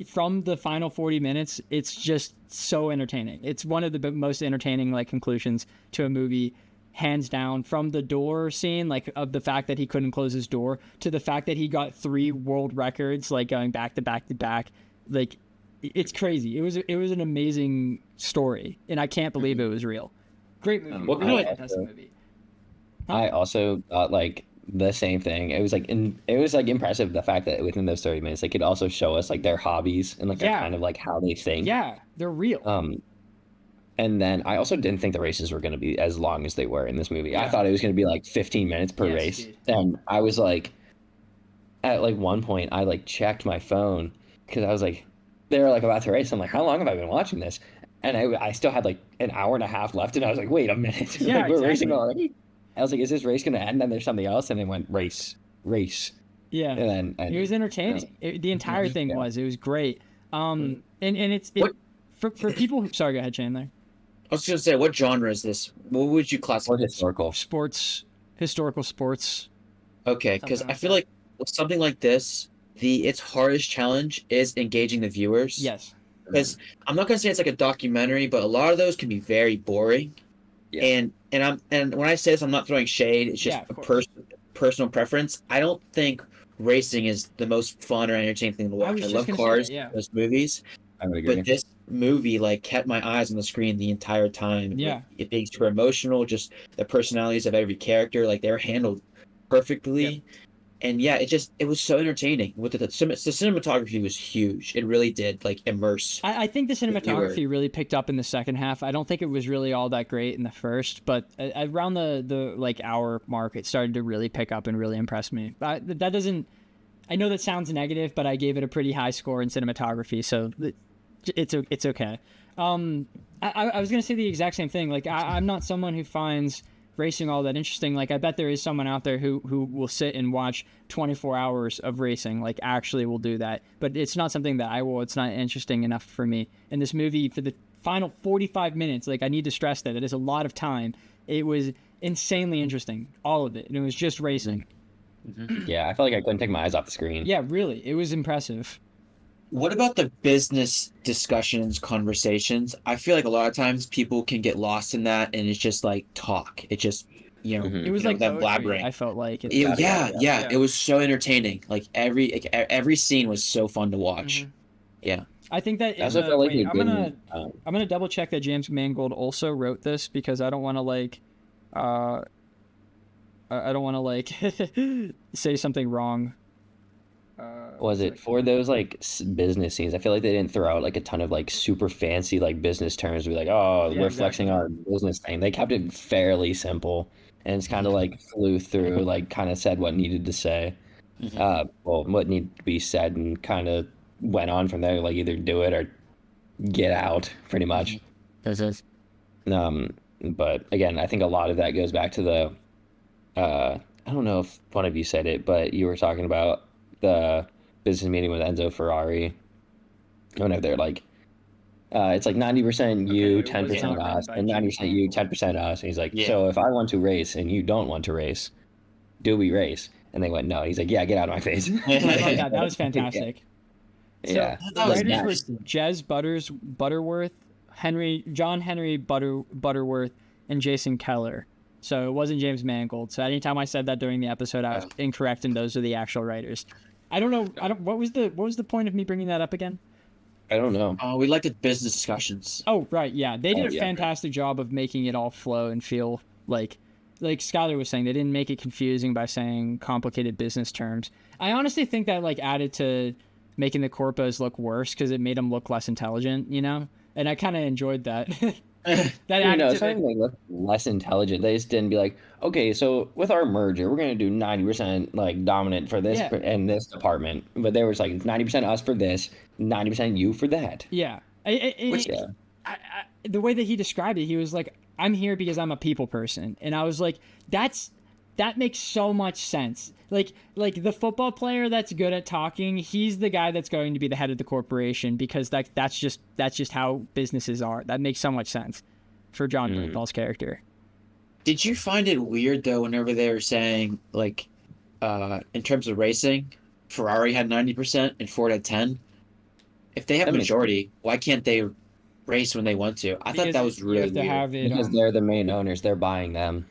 from the final 40 minutes, it's just so entertaining. It's one of the most entertaining like conclusions to a movie, hands down. From the door scene, like of the fact that he couldn't close his door, to the fact that he got 3 world records, like going back to back to back, like it's crazy. It was an amazing story, and I can't believe it was real. Great movie. What Really kind of- fantastic movie. I also thought like the same thing. It was like impressive the fact that within those 30 minutes they could also show us like their hobbies and like Yeah. kind of like how they think. Yeah, they're real. And then I also didn't think the races were going to be as long as they were in this movie. I Yeah. thought it was going to be like 15 minutes per Yes, race. dude. And I was like, at like one point, I like checked my phone because I was like, they were like about to race. I'm like, how long have I been watching this? And I still had like an hour and a half left. And I was like, wait a minute. Yeah, Like, we're racing exactly. already? I was like, is this race going to end? And there's something else. And it went race. Yeah. And then It was entertaining. The entire thing Yeah. was. It was great. And it's What- for people. Sorry, go ahead, Chandler. I was just gonna say, what genre is this? What would you classify? or historical. Sports, historical sports. Okay, because Something I like feel that. like with something like this, its hardest challenge is engaging the viewers. Yes. Because I'm not gonna say it's like a documentary, but a lot of those can be very boring. Yeah. And when I say this, I'm not throwing shade. It's just Yeah, of a course. personal preference. I don't think racing is the most fun or entertaining thing to watch. was I just love gonna say cars, that, yeah. those movies, I would agree. but this movie like kept my eyes on the screen the entire time. Yeah. It being super emotional, just the personalities of every character, like they were handled perfectly. Yep. And yeah, it was so entertaining. With the cinematography was huge. It really did like immerse. I think the viewer. cinematography really picked up in the second half. I don't think it was really all that great in the first, but around the like hour mark, it started to really pick up and really impress me. That doesn't. I know that sounds negative, but I gave it a pretty high score in cinematography, so it's okay. I was gonna say the exact same thing. Like I'm not someone who finds racing all that interesting. Like I bet there is someone out there who will sit and watch 24 hours of racing, like actually will do that, but it's not something that I will. It's not interesting enough for me. And this movie, for the final 45 minutes, like I need to stress that it is a lot of time. It was insanely interesting, all of it, and it was just racing. Yeah, I felt like I couldn't take my eyes off the screen. Yeah, really, it was impressive. What about the business discussions, conversations? I feel like a lot of times people can get lost in that, and it's just like talk. It just, Mhm. It was you know, like that poetry, blabbering. I felt like it. Yeah, it was so entertaining. Like every scene was so fun to watch. Mhm. Yeah. I think that I also felt like wait, it I'm gonna didn't. I'm gonna double check that James Mangold also wrote this, because I don't want to like I don't want to like say something wrong. Was it for those like business scenes? I feel like they didn't throw out like a ton of like super fancy like business terms. Be like, oh, Yeah, we're exactly. flexing our business thing. They kept it fairly simple, and it's kind of like flew through, like kind of said what needed to say, Mhm. well, what needed to be said, and kind of went on from there. Like either do it or get out, pretty much. Mhm. This is. But again, I think a lot of that goes back to the I don't know if one of you said it, but you were talking about the business meeting with Enzo Ferrari. Whenever they're like, it's like 90% Okay, you, it was 10% not written us, by and 90% James you, Mangold. 10% us. And he's like, Yeah. so if I want to race and you don't want to race, do we race? And they went, no. He's like, yeah, get out of my face. I love that. That was Yeah. fantastic. So Yeah. the That was writers were nice. Jez Butterworth, John Henry Butterworth, and Jason Keller. So it wasn't James Mangold. So anytime I said that during the episode, I was incorrect, and those are the actual writers. I don't know. What was the point of me bringing that up again? I don't know. We liked the business discussions. Oh, right, yeah. They did Oh, a yeah. fantastic job of making it all flow and feel like Skylar was saying, they didn't make it confusing by saying complicated business terms. I honestly think that like added to making the corpos look worse because it made them look less intelligent, you know? And I kind of enjoyed that. That added It's to not even like less intelligent. They just didn't be like, okay, so with our merger, we're gonna do 90% like dominant for this Yeah. and this department. But there was like 90% us for this, 90% you for that. Yeah. Which Yeah. The way that he described it, he was like, I'm here because I'm a people person. And I was like, that makes so much sense. Like the football player that's good at talking, he's the guy that's going to be the head of the corporation because that's just how businesses are. That makes so much sense for John Bernthal's character. Did you find it weird though whenever they were saying like in terms of racing, Ferrari had 90% and Ford had 10? If they have That makes majority, why can't they race when they want to? I thought that was You really have to weird. have it. Because they're the main owners, they're buying them.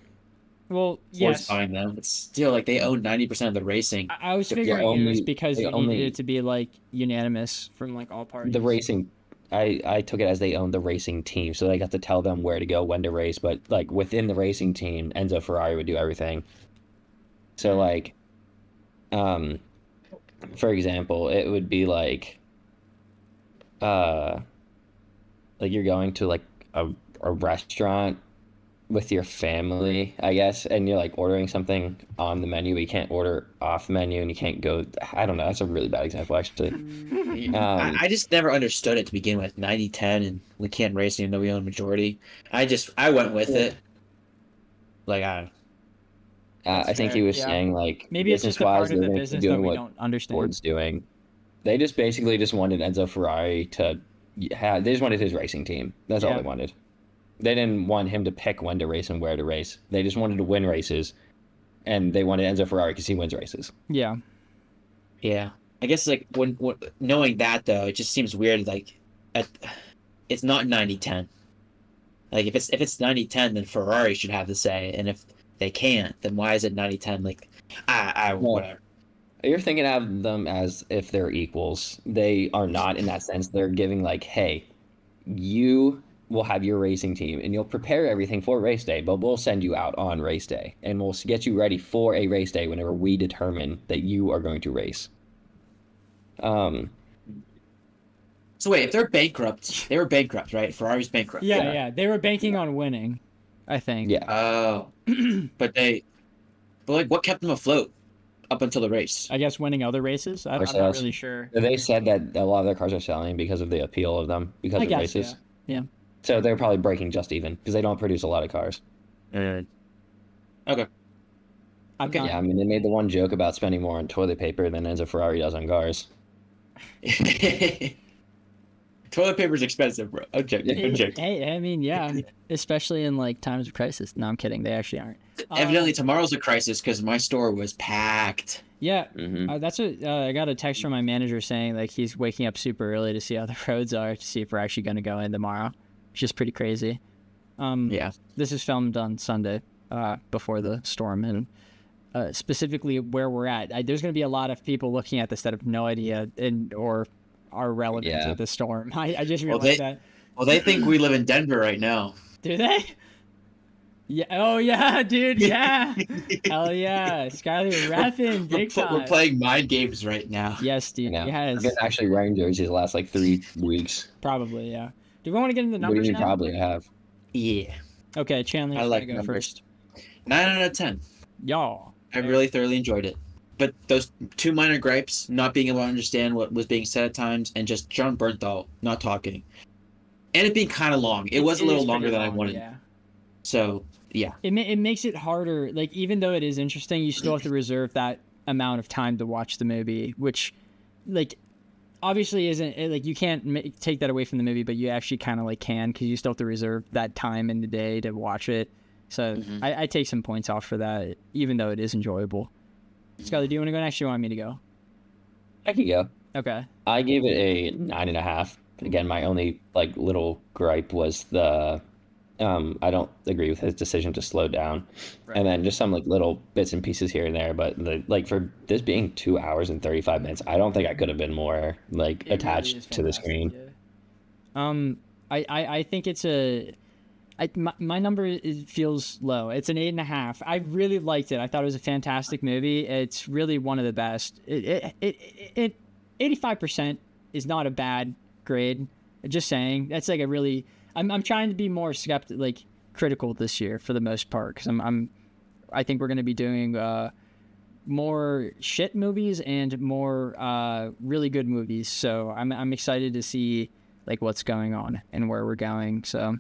Well, Ford's yes. buying them. It's still like they own 90% of the racing. I was Yeah, figuring it was only- because they you only- needed it to be like unanimous from like all parties. The racing, I took it as they owned the racing team, so they got to tell them where to go, when to race. But like within the racing team, Enzo Ferrari would do everything. So like, for example, it would be like you're going to like a restaurant with your family, I guess, and you're like ordering something on the menu, but you can't order off the menu, and you can't go. I don't know. That's a really bad example, actually. I just never understood it to begin with. 90-10 and we can't race even though we own majority. I went with it. Like I think he was yeah. saying like Maybe it's just a business-wise, part of they're the gonna keep business that doing we what don't understand. Ford's doing. They just basically just wanted Enzo Ferrari to have. They just wanted his racing team. That's all Yeah. they wanted. They didn't want him to pick when to race and where to race. They just wanted to win races, and they wanted Enzo Ferrari because he wins races. Yeah. yeah. I guess like when knowing that though, it just seems weird. Like it's not 90-10. Like if it's 90-10, then Ferrari should have the say, and if they can't, then why is it 90-10? Like whatever. You're thinking of them as if they're equals. They are not in that sense. They're giving like, hey, you will have your racing team and you'll prepare everything for race day, but we'll send you out on race day and we'll get you ready for a race day whenever we determine that you are going to race. So wait, if they're bankrupt, they were bankrupt, right? Ferrari's bankrupt. Yeah. They were banking on winning, I think. Yeah. Oh, but like, what kept them afloat up until the race? I guess winning other races. I'm not sales. really sure. They said that a lot of their cars are selling because of the appeal of them, because I of guess, races. yeah. So they're probably breaking just even because they don't produce a lot of cars. Okay. I'm not, Yeah, I mean, they made the one joke about spending more on toilet paper than Enzo Ferrari does on cars. Toilet paper's expensive, bro. I'm joking. Hey, I mean, yeah, especially in like times of crisis. No, I'm kidding. They actually aren't. Evidently, tomorrow's a crisis because my store was packed. Yeah, Mm-hmm. that's what I got a text from my manager saying like he's waking up super early to see how the roads are to see if we're actually going to go in tomorrow, which is pretty crazy. Yeah. This is filmed on Sunday, before the storm, and specifically where we're at. There's going to be a lot of people looking at this that have no idea or are relevant Yeah. to the storm. I just Well, realized that. Well, they think we live in Denver right now. Do they? Yeah. Oh yeah, dude. Yeah. Hell yeah, Skylar repping big We're time. playing mind games right now. Yes, You dude. know, Yes. I've been actually wearing jerseys the last like 3 weeks. Probably. Yeah. Do we want to get into the What do you numbers mean now? probably have? Yeah, Okay, Chandler's I gonna like go numbers. first. 9 out of 10. Y'all. I really thoroughly enjoyed it. But those two minor gripes, not being able to understand what was being said at times, and just John Bernthal not talking. And it being kind of long. It was a little is pretty longer than I long, wanted. Yeah. So, yeah. It makes it harder. Like, even though it is interesting, you still have to reserve that amount of time to watch the movie, which, like, obviously isn't like you can't take that away from the movie, but you actually kind of like can, because you still have to reserve that time in the day to watch it. So I take some points off for that, even though it is enjoyable. Skylar, do you want to go next? Or you want me to go? I could go. Okay. I gave it a 9.5. Again, my only like little gripe was the I don't agree with his decision to slow down, and then just some like little bits and pieces here and there. But like for this being 2 hours and 35 minutes, I don't think I could have been more like It really attached is to the fantastic, screen. yeah. I think it's my number feels low. It's an 8.5. I really liked it. I thought it was a fantastic movie. It's really one of the best. 85% is not a bad grade. Just saying. That's like a really. I'm trying to be more like critical this year for the most part, because I think we're going to be doing more shit movies and more really good movies. So I'm excited to see like what's going on and where we're going. So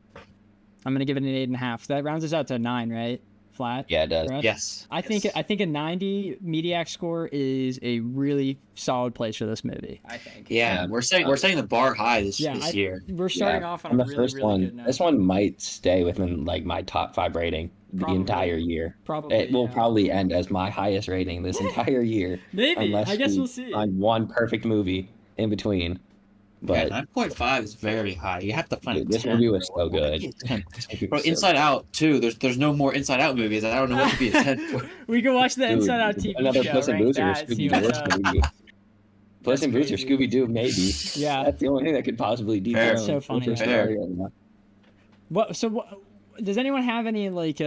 I'm gonna give it an 8.5. That rounds us out to a 9, right? Flat. Yeah, it does. Correct? Yes. I think a 90 Mediak score is a really solid place for this movie. I think. Yeah, we're setting the bar high this year. We're starting off on And a the really, first really one, good note. this one might stay within like my top 5 rating the Probably. entire year. Probably. It will yeah. probably end as my highest rating this entire year. Maybe. Unless I guess we we'll see. find one perfect movie in between. But 9.5 is very high. You have to find dude, a this 10. movie was so What could good. be a 10? This movie Bro, was so Inside Out too. There's no more Inside Out movies. I don't know what could be a 10 for. We can watch the Dude, Inside Out TV another show. Puss in rank Boots or that, see Scooby what's up. Doo. Puss in Boots or crazy. Scooby Doo, maybe. Yeah. That's the only thing that could possibly dethrone. That's so funny. Toy Story right now. What does anyone have any like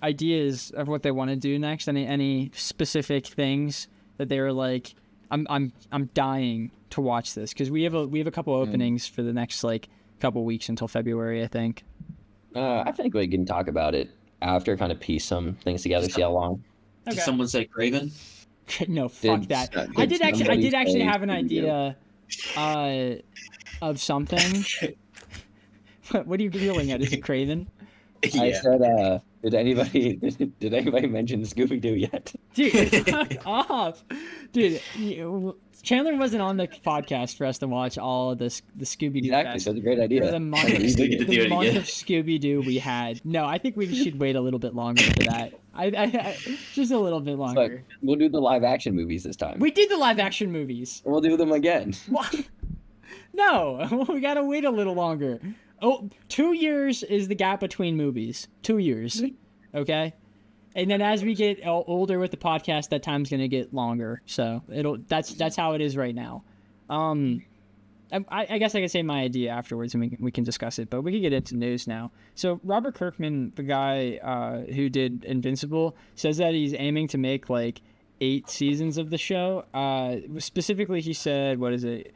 ideas of what they want to do next? Any specific things that they were like, I'm dying to watch this, because we have a couple openings for the next like couple weeks until February, I think. I think we can talk about it after, kind of piece some things together, see how long. Did someone say Craven? No, fuck Did- that. did I did somebody actually say have an Scooby-Doo? idea of something. What are you giggling at? Is it Craven? I said, did anybody mention Scooby Doo yet? Dude, fuck off. Dude, Chandler wasn't on the podcast for us to watch all of the Scooby-Doo Exactly, fest. so it's a great idea. For the month, We get to do it again. of Scooby-Doo we had. No, I think we should wait a little bit longer for that. I just a little bit Look, longer. we'll do the live action movies this time. We did the live action movies. We'll do them again. What? No, we gotta wait a little longer. Oh, 2 years is the gap between movies. 2 years. Okay? And then as we get older with the podcast, that time's gonna get longer. So that's how it is right now. I guess I can say my idea afterwards, and we can discuss it. But we can get into news now. So Robert Kirkman, the guy who did Invincible, says that he's aiming to make like 8 seasons of the show. Specifically, he said, what is it?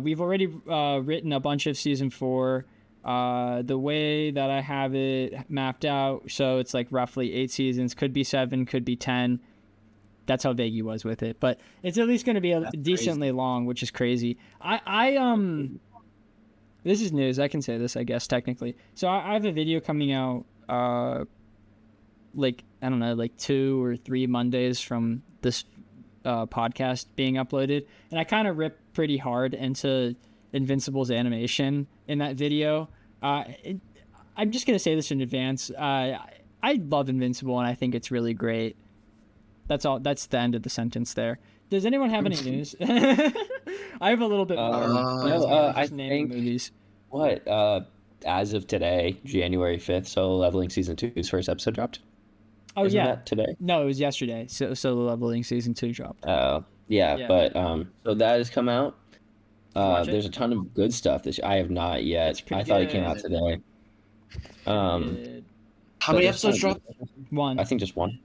We've already written a bunch of season 4. The way that I have it mapped out, so it's like roughly 8 seasons, could be 7, could be 10. That's how vague he was with it, but it's at least going to be decently long, which is crazy. This is news. I can say this, I guess, technically. So I have a video coming out, like, I don't know, like 2 or 3 Mondays from this podcast being uploaded, and I kind of ripped pretty hard into Invincible's animation in that video. I'm just gonna say this in advance. I love Invincible, and I think it's really great. That's all. That's the end of the sentence there. Does anyone have any news? I have a little bit more. I name think the movies. what as of today, January 5th, Solo Leveling Season 2's first episode dropped. Oh Isn't yeah, that today? no, it was yesterday. So Solo Leveling Season 2 dropped. Yeah, but so that has come out. Watch it? There's a ton of good stuff. I have not yet. It's pretty I thought it came good. out today. Good. How But many there's episodes kind of- dropped? One. I think just one.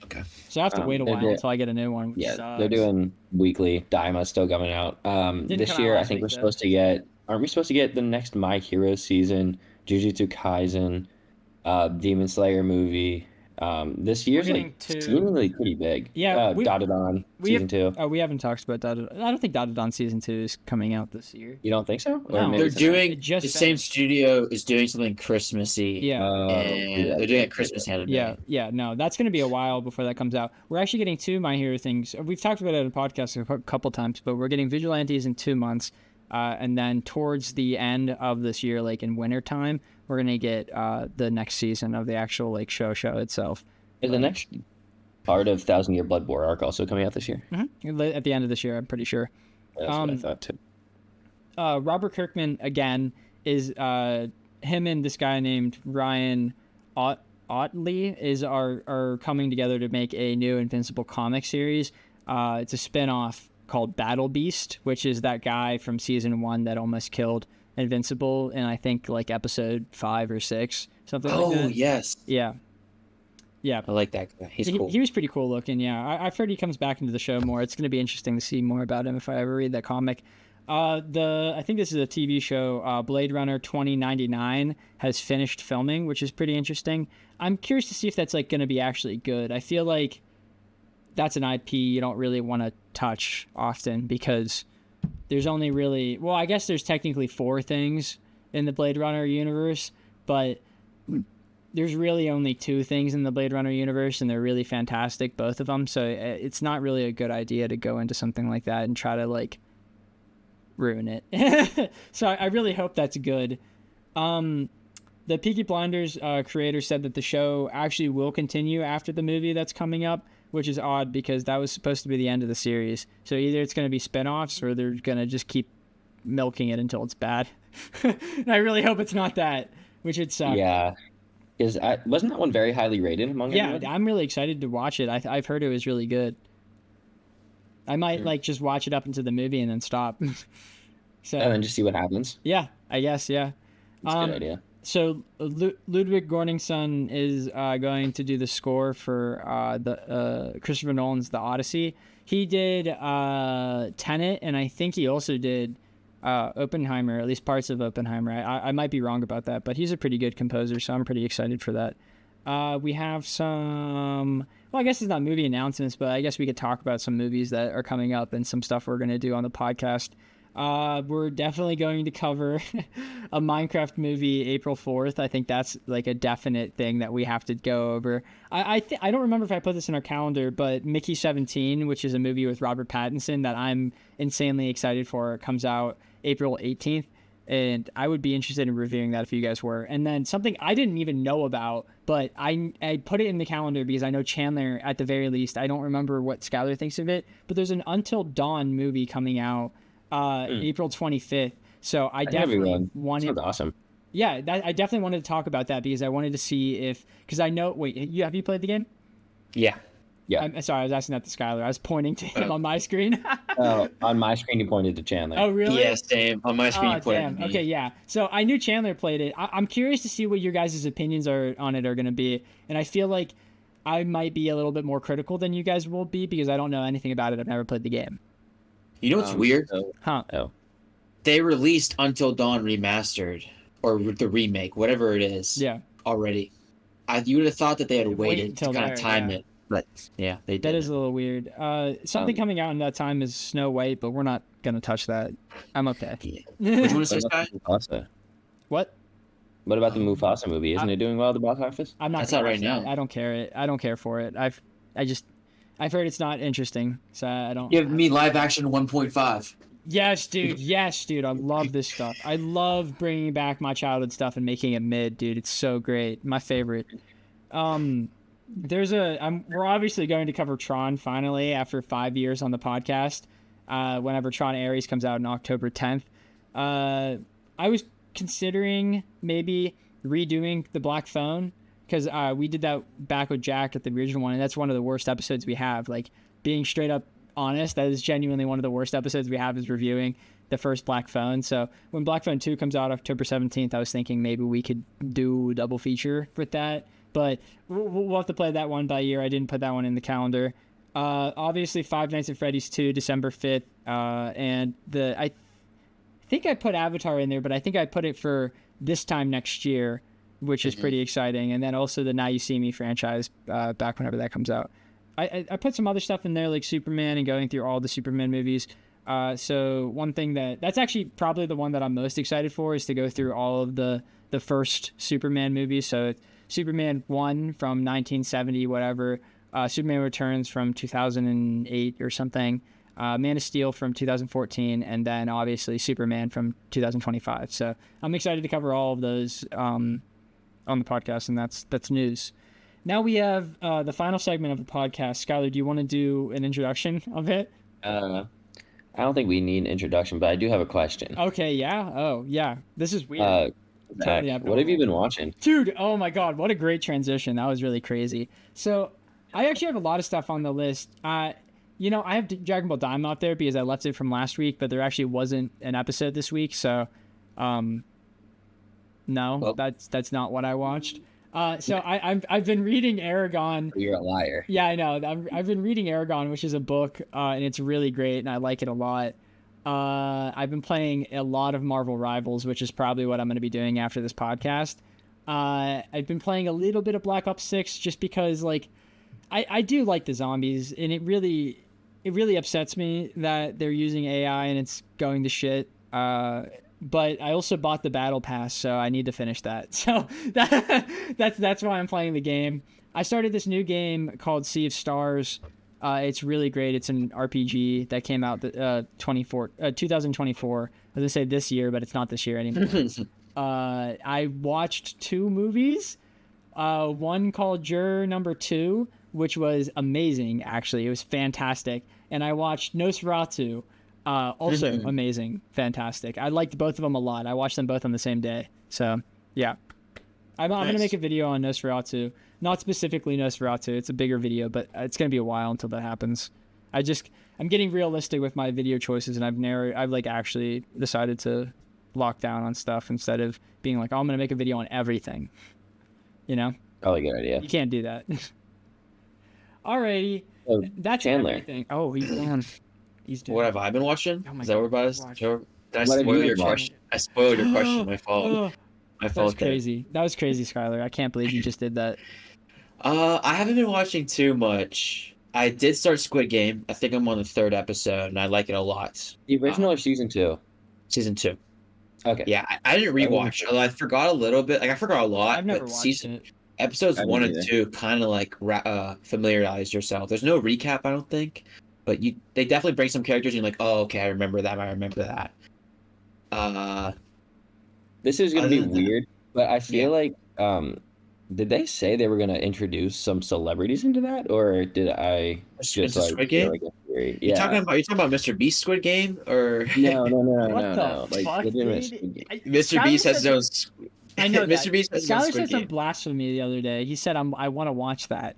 Okay. So I have to wait a they're while doing- until I get a new one. Which Yeah, sucks. they're doing weekly. Daima's still coming out. Didn't This come out year, I last think week, we're though. supposed to get. Aren't we supposed to get the next My Hero season, Jujutsu Kaisen, Demon Slayer movie? This year's getting like two- seemingly pretty big. Yeah, Dotted on season 2. Oh, we haven't talked about that. I don't think Dadan season 2 is coming out this year. You don't think so? No. maybe They're it's not. doing It just the same finished. studio is doing something Christmassy. Yeah. And they're doing a Christmas anime. Yeah, no, that's going to be a while before that comes out. We're actually getting 2 My Hero things. We've talked about it on the podcast a couple times, but we're getting Vigilantes in 2 months. And then towards the end of this year, like in winter time, we're going to get the next season of the actual like show itself. Is the next part of Thousand Year Blood War arc also coming out this year? At the end of this year, I'm pretty sure. That's what I thought too. Robert Kirkman, again, is him and this guy named Ryan Otley are coming together to make a new Invincible comic series. It's a spin-off called Battle Beast, which is that guy from season 1 that almost killed Invincible in, I think, like episode 5 or 6, something like that. Oh, yes. Yeah. I like that guy. He's cool. He was pretty cool looking, yeah. I've heard he comes back into the show more. It's going to be interesting to see more about him if I ever read that comic. I think this is a TV show, Blade Runner 2099 has finished filming, which is pretty interesting. I'm curious to see if that's like going to be actually good. I feel like that's an IP you don't really want to touch often because there's only really, well, I guess there's technically 4 things in the Blade Runner universe, but there's really only 2 things in the Blade Runner universe, and they're really fantastic, both of them. So it's not really a good idea to go into something like that and try to like ruin it. So I really hope that's good. The Peaky Blinders creator said that the show actually will continue after the movie that's coming up, which is odd because that was supposed to be the end of the series. So either it's going to be spinoffs or they're going to just keep milking it until it's bad. And I really hope it's not that, which would suck. Yeah. Wasn't that one very highly rated among Yeah, everyone? I'm really excited to watch it. I've heard it was really good. I might like just watch it up into the movie and then stop. So And then just see what happens. yeah, I guess, yeah. That's a good idea. So Ludwig Göransson is going to do the score for the Christopher Nolan's The Odyssey. He did Tenet, and I think he also did Oppenheimer, at least parts of Oppenheimer. I might be wrong about that, but he's a pretty good composer, so I'm pretty excited for that. We have some, well, I guess it's not movie announcements, but I guess we could talk about some movies that are coming up and some stuff we're going to do on the podcast. We're definitely going to cover a Minecraft movie April 4th. I think that's like a definite thing that we have to go over. I don't remember if I put this in our calendar, but Mickey 17, which is a movie with Robert Pattinson that I'm insanely excited for, comes out April 18th. And I would be interested in reviewing that if you guys were. And then something I didn't even know about, but I put it in the calendar because I know Chandler, at the very least, I don't remember what Skylar thinks of it, but there's an Until Dawn movie coming out April 25th. So I definitely wanted. Sounds awesome. Yeah, I definitely wanted to talk about that because I wanted to see if, because I know. Wait, have you played the game? Yeah. Yeah. I'm sorry, I was asking that to Skylar. I was pointing to him on my screen. On my screen, you pointed to Chandler. Oh, really? Yeah, same. On my screen, Oh, you put damn. it. Me. Okay, yeah. So I knew Chandler played it. I'm curious to see what your guys' opinions on it are going to be, and I feel like I might be a little bit more critical than you guys will be because I don't know anything about it. I've never played the game. You know what's weird? Huh? Oh. They released Until Dawn remastered or the remake, whatever it is. Yeah. Already. You would have thought that they had Wait waited until to kind there, of time yeah. it, but yeah, they did. That is a little weird. Something coming out in that time is Snow White, but we're not gonna touch that. I'm okay. Yeah. Which one is this guy? Mufasa. What? What about the Mufasa movie? Isn't it doing well at the box office? I'm not. That's gonna out right watch that. now. I don't care it. I don't care for it. I've heard it's not interesting, so I don't. Give me live action 1.5. Yes, dude. Yes, dude. I love this stuff. I love bringing back my childhood stuff and making it mid, dude. It's so great. My favorite. We're obviously going to cover Tron finally after 5 years on the podcast. Whenever Tron Ares comes out on October 10th. I was considering maybe redoing the Black Phone because we did that back with Jack at the original one, and that's one of the worst episodes we have. Like, being straight up honest, that is genuinely one of the worst episodes we have, is reviewing the first Black Phone. So when Black Phone 2 comes out October 17th, I was thinking maybe we could do a double feature with that. but we'll have to play that one by ear. I didn't put that one in the calendar. Obviously, Five Nights at Freddy's 2, December 5th, and I think I put Avatar in there, but I think I put it for this time next year, which is pretty exciting. And then also the Now You See Me franchise, back whenever that comes out. I put some other stuff in there like Superman and going through all the Superman movies. So one thing that's actually probably the one that I'm most excited for is to go through all of the first Superman movies. So Superman 1 from 1970, whatever. Superman Returns from 2008 or something. Man of Steel from 2014, and then obviously Superman from 2025. So I'm excited to cover all of those on the podcast, and that's news. Now we have the final segment of the podcast. Skylar, do you want to do an introduction of it? I don't think we need an introduction, but I do have a question. Okay, yeah. Oh, yeah. This is weird. Zach, what have you been watching? Dude, oh my God, what a great transition. That was really crazy. So I actually have a lot of stuff on the list. I have Dragon Ball Daima out there because I left it from last week, but there actually wasn't an episode this week, so no, well, that's not what I watched. So I've been reading Aragon. You're a liar. Yeah, I know. I've been reading Aragon, which is a book, and it's really great, and I like it a lot. I've been playing a lot of Marvel Rivals, which is probably what I'm going to be doing after this podcast. I've been playing a little bit of Black Ops 6 just because, like, I do like the zombies, and it really upsets me that they're using AI and it's going to shit. But I also bought the battle pass, so I need to finish that. So that's why I'm playing the game. I started this new game called Sea of Stars. It's really great. It's an RPG that came out 2024. I was gonna say this year, but it's not this year anymore. I watched 2 movies. One called Juror Number 2, which was amazing. Actually, it was fantastic. And I watched Nosferatu. Also amazing, fantastic. I liked both of them a lot. I watched them both on the same day. So yeah, I'm gonna make a video on Nosferatu. Not specifically Nosferatu. It's a bigger video, but it's gonna be a while until that happens. I'm getting realistic with my video choices, and I've like actually decided to lock down on stuff instead of being like, oh, I'm gonna make a video on everything. You know? Probably a good idea. You can't do that. Alrighty, that's Chandler. everything. Oh, he's doing. What have I been watching? Oh my Is that God, what about us? Did I What have spoil you your been question? I spoiled your question. My fault. My That was fault. crazy. That was crazy, Skylar. I can't believe you just did that. I haven't been watching too much. I did start Squid Game. I think I'm on the 3rd episode, and I like it a lot. The original or season 2? Season 2. Okay. Yeah, I didn't rewatch. Although I forgot a little bit. Like I forgot a lot. I've never but watched it. Episodes I 1 didn't and either. 2 kind of like familiarize yourself. There's no recap, I don't think, but they definitely bring some characters. And you're like, oh, okay, I remember that. I remember that. This is gonna Other be than that- weird, but I feel Yeah. like did they say they were gonna introduce some celebrities into that, or did I just Into like Squid feel Game? like a theory? You're Yeah. talking about Mr. Beast Squid Game or No. What the Like fuck, legitimate dude? Squid Game. Mr. Skylar Beast has said- those. I know that. Mr. Beast has Skylar Squid said some Game. blasphemy the other day. He said, I want to watch that.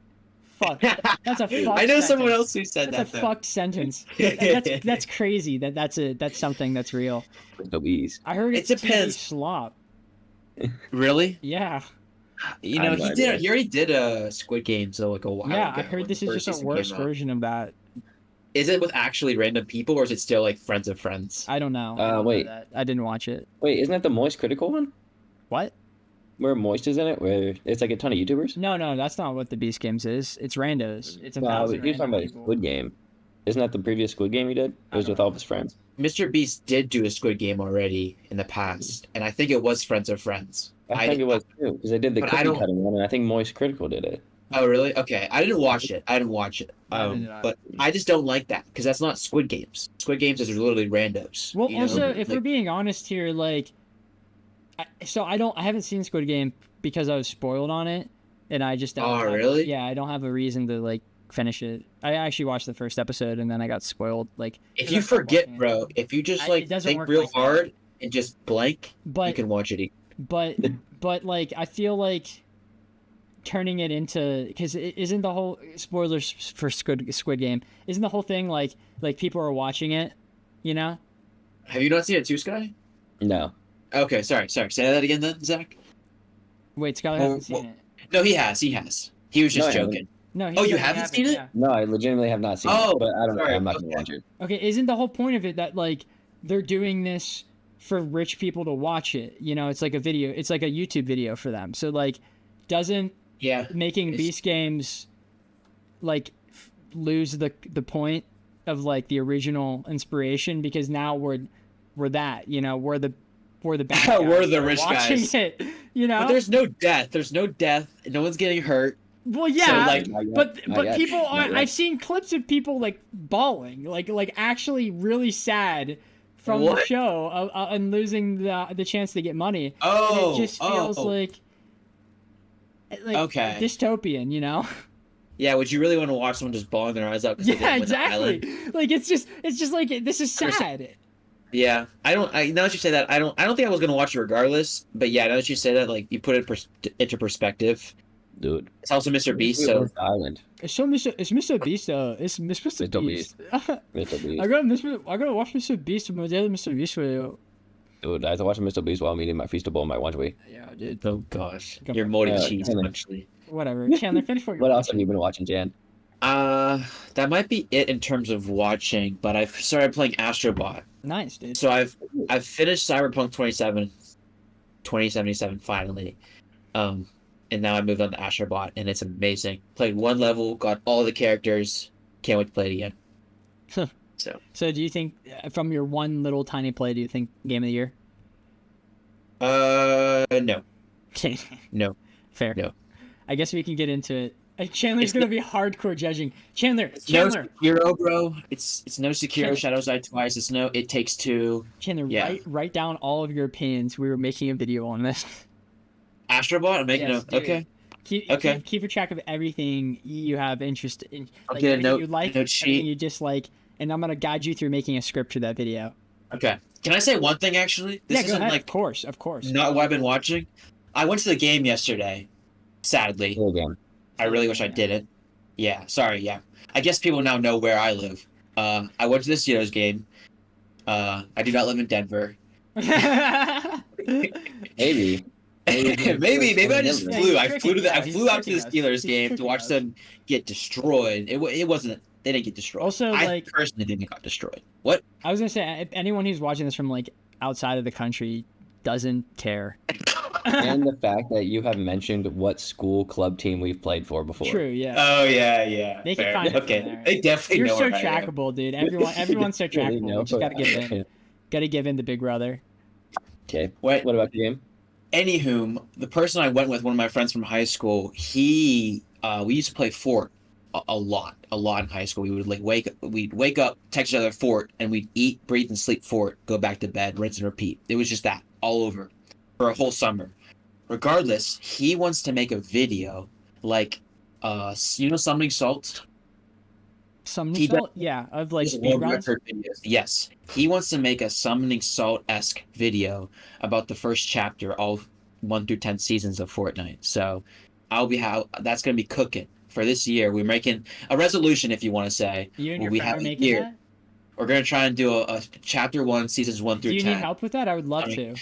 Fuck. That's a fuck I know someone sentence. else who said That's that. a though. fucked sentence. That's crazy. That's something that's real. The bees. I heard It it's TV depends. slop. Really? Yeah. You I know, have no he did. idea. He already did a Squid Game, so like a while Yeah, ago I heard when this the is first just a season worse came out. version of that. Is it with actually random people, or is it still like friends of friends? I don't know. I don't know Wait. that. I didn't watch it. Wait, isn't that the Moist Critical one? What? Where Moist is in it, where it's like a ton of YouTubers? No, that's not what the Beast Games is. It's randos. It's a No, thousand he was talking random about people. Squid Game. Isn't that the previous Squid Game he did? It was with all of his friends. Mr. Beast did do a Squid Game already in the past, and I think it was Friends of Friends. I think it was too, because they did the but I cookie don't- cutting one, and I think Moist Critical did it. Oh, really? Okay, I didn't watch it. Neither did I. But I just don't like that because that's not Squid Games. Squid Games is literally randos. Well, you know? also, if Like, we're being honest here, like, I haven't seen Squid Game because I was spoiled on it, and I just don't. Oh, have- really? Yeah, I don't have a reason to like finish it. I actually watched the first episode and then I got spoiled. Like, if 'cause you I stopped forget, watching it. bro, if you just It like doesn't think work real like that. hard and just blank, you But can watch it. but like I feel like turning it into because isn't the whole spoilers for Squid Game isn't the whole thing like people are watching it, you know? Have you not seen it too, Sky? No. Okay, sorry. Say that again then, Zach. Wait, Skylar Well, hasn't seen well, it. No, he has. He has. He was No, just I haven't. joking. No, Oh, you you haven't seen it? Yeah. No, I legitimately have not seen Oh, it, but I don't know. sorry. I'm not gonna Okay. watch it. Okay, isn't the whole point of it that like they're doing this for rich people to watch it? You know, it's like a video, it's like a YouTube video for them. So like, doesn't Yeah. making It's- Beast Games like lose the point of like the original inspiration, because now we're that, you know, we're the bad guys We're the that are rich watching guys. it, you know. But there's no death. There's no death. No one's getting hurt. Well, yeah, like- Not yet, but not yet, people not are. yet. I've seen clips of people like bawling, like actually really sad from the What? show and losing the chance to get money. Oh, And it just feels oh. like Okay. dystopian, you know? Yeah, would you really want to watch someone just bawling their eyes out because they Yeah, didn't win the island? exactly. Like it's just like this is sad. Yeah, now that you say that, I don't think I was gonna watch it regardless. But yeah, now that you say that, like you put it into perspective. Dude. It's also Mr. Beast, Wait, so where's the island? It's Mr. Beast. It's Mr. Mr. Beast. Mr. Beast. I gotta watch Mr. Beast in my daily Mr. Beast video. Dude, I have to watch Mr. Beast while I'm eating my Feastable and my Wanjui. Yeah, dude. oh gosh, Go you're for it. molding Yeah, cheese kinda. actually. Whatever. Chandler, finish what you're What else have watching. you been watching, Jan? That might be it in terms of watching. But I've started playing Astrobot, Nice, dude. so I've finished Cyberpunk 2077 finally. And now I moved on to Astrobot, and it's amazing. Played one level, got all the characters. Can't wait to play it again. So. So do you think, from your one little tiny play, do you think game of the year? No. No. Fair. No. I guess we can get into it. Chandler's It's gonna be hardcore judging. Chandler. No Sekiro, bro. It's no Sekiro, Chandler. Shadows Die Twice. It's no It Takes Two. Chandler, Yeah. write down all of your opinions. We were making a video on this. Astrobot? I'm making Yes, a... dude. Okay. Keep a track of everything you have interest in. I'll Like, get a everything note- you like, note sheet. everything you dislike, and I'm gonna guide you through making a script for that video. Okay. Can I say one thing, actually? This Yeah, go isn't, ahead. like, Of course. not what I've been watching. I went to the game yesterday, sadly. Cool game. I really wish I didn't. Yeah, sorry, yeah. I guess people now know where I live. I went to the Steelers game. I do not live in Denver. Maybe. maybe I just Yeah, flew. he's I flew to the I tricking flew out to the us. Steelers He's game to tricking watch us. them get destroyed. It wasn't. They didn't get destroyed. Also, I like- personally think they got destroyed. What? I was gonna say, if anyone who's watching this from like outside of the country doesn't care. And the fact that you have mentioned what school club team we've played for before. True, yeah. Oh yeah. They can fair. find it from Okay, there. they definitely You're know so where I am. trackable, dude. Everyone's so Really trackable. know We just gotta where give I in. am. Gotta give in to Big Brother. Okay. What? What about the game? Anywho, the person I went with, one of my friends from high school, we used to play Fort a lot in high school. We would we'd wake up, text each other Fort, and we'd eat, breathe, and sleep Fort, go back to bed, rinse and repeat. It was just that all over for a whole summer. Regardless, he wants to make a video like, summoning salt. Some He salt? Yeah, of like These speed world runs. record videos. Yes, he wants to make a summoning salt-esque video about the first chapter, all 1 through 10 seasons of Fortnite. So, that's gonna be cooking for this year. We're making a resolution, if you want to say. You and Well, your we friend have are a making year. that? We're gonna try and do a chapter 1, seasons 1 Do through you 10. need help with that? I would love I to.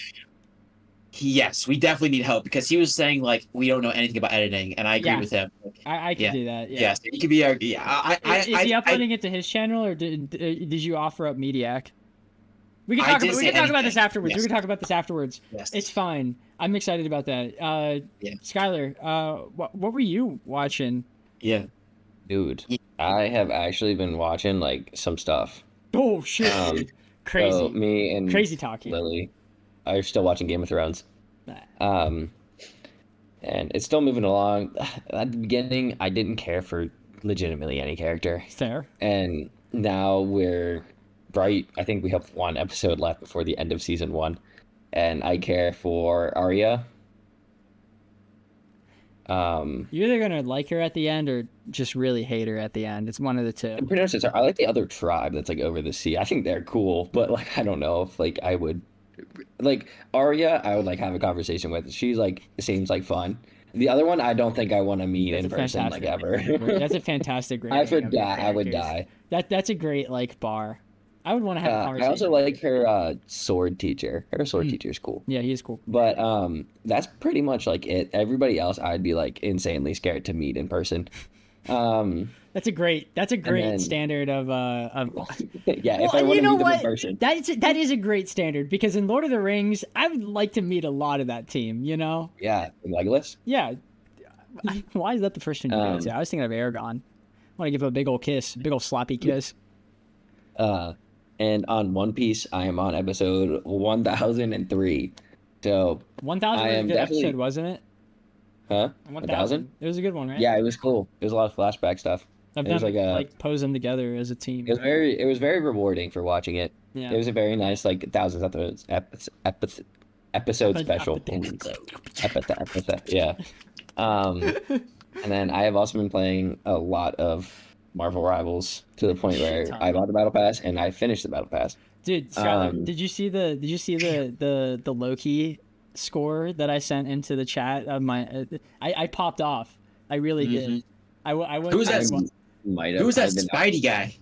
Yes, we definitely need help because he was saying like we don't know anything about editing, and I agree Yeah. with him. I can Yeah. do that. Yeah. Yes, he could be our. Yeah, Is he uploading it to his channel, or did you offer up Mediak? We can I talk didn't about say this anything. afterwards. We Yes. can talk about this afterwards. Yes. It's fine. I'm excited about that. Yeah. Skylar, what were you watching? Yeah. Dude, I have actually been watching like some stuff. Oh shit! Um, Crazy. So me and Crazy talking. Lily are still watching Game of Thrones. And it's still moving along. At the beginning, I didn't care for legitimately any character. Fair. And now we're right. I think we have one episode left before the end of season 1. And I care for Arya. You're either gonna like her at the end or just really hate her at the end. It's one of the two. I'm pretty much I like the other tribe that's like over the sea. I think they're cool, but like I don't know if like I would like Arya. I would like have a conversation with. She's like seems like fun. The other one, I don't think I want to meet in person like ever. That's a fantastic. I would rating of the die. I would characters. die. That's a great like bar. I would want to have a I conversation. also like her sword teacher. Her sword teacher is cool. Yeah, he's cool. But that's pretty much like it. Everybody else I'd be like insanely scared to meet in person. That's a great then- standard of Yeah, if Well, I and want you to know meet them in what? person. That is a great standard because in Lord of the Rings, I would like to meet a lot of that team. You know? Yeah, Legolas. Yeah. Why is that the first one you go to? I was thinking of Aragon. I want to give him a big old kiss, big old sloppy kiss. And on One Piece, I am on episode 1003. So, 1,000 I was a am good definitely- episode, wasn't it? huh? 1,000. It was a good one, right? Yeah, it was cool. It was a lot of flashback stuff. I've it was done like a- pose them together as a team. It was very rewarding for watching it. Yeah. It was a very nice like 1,000th episode special. Yeah. And then I have also been playing a lot of Marvel Rivals to the point where Shit ton. I bought the Battle Pass and I finished the Battle Pass. Dude, Skylar, Um, did you see the Loki score that I sent into the chat of my? I popped off. I really did. I went. Who's that? Might have. Who was that I've been- Spidey guy?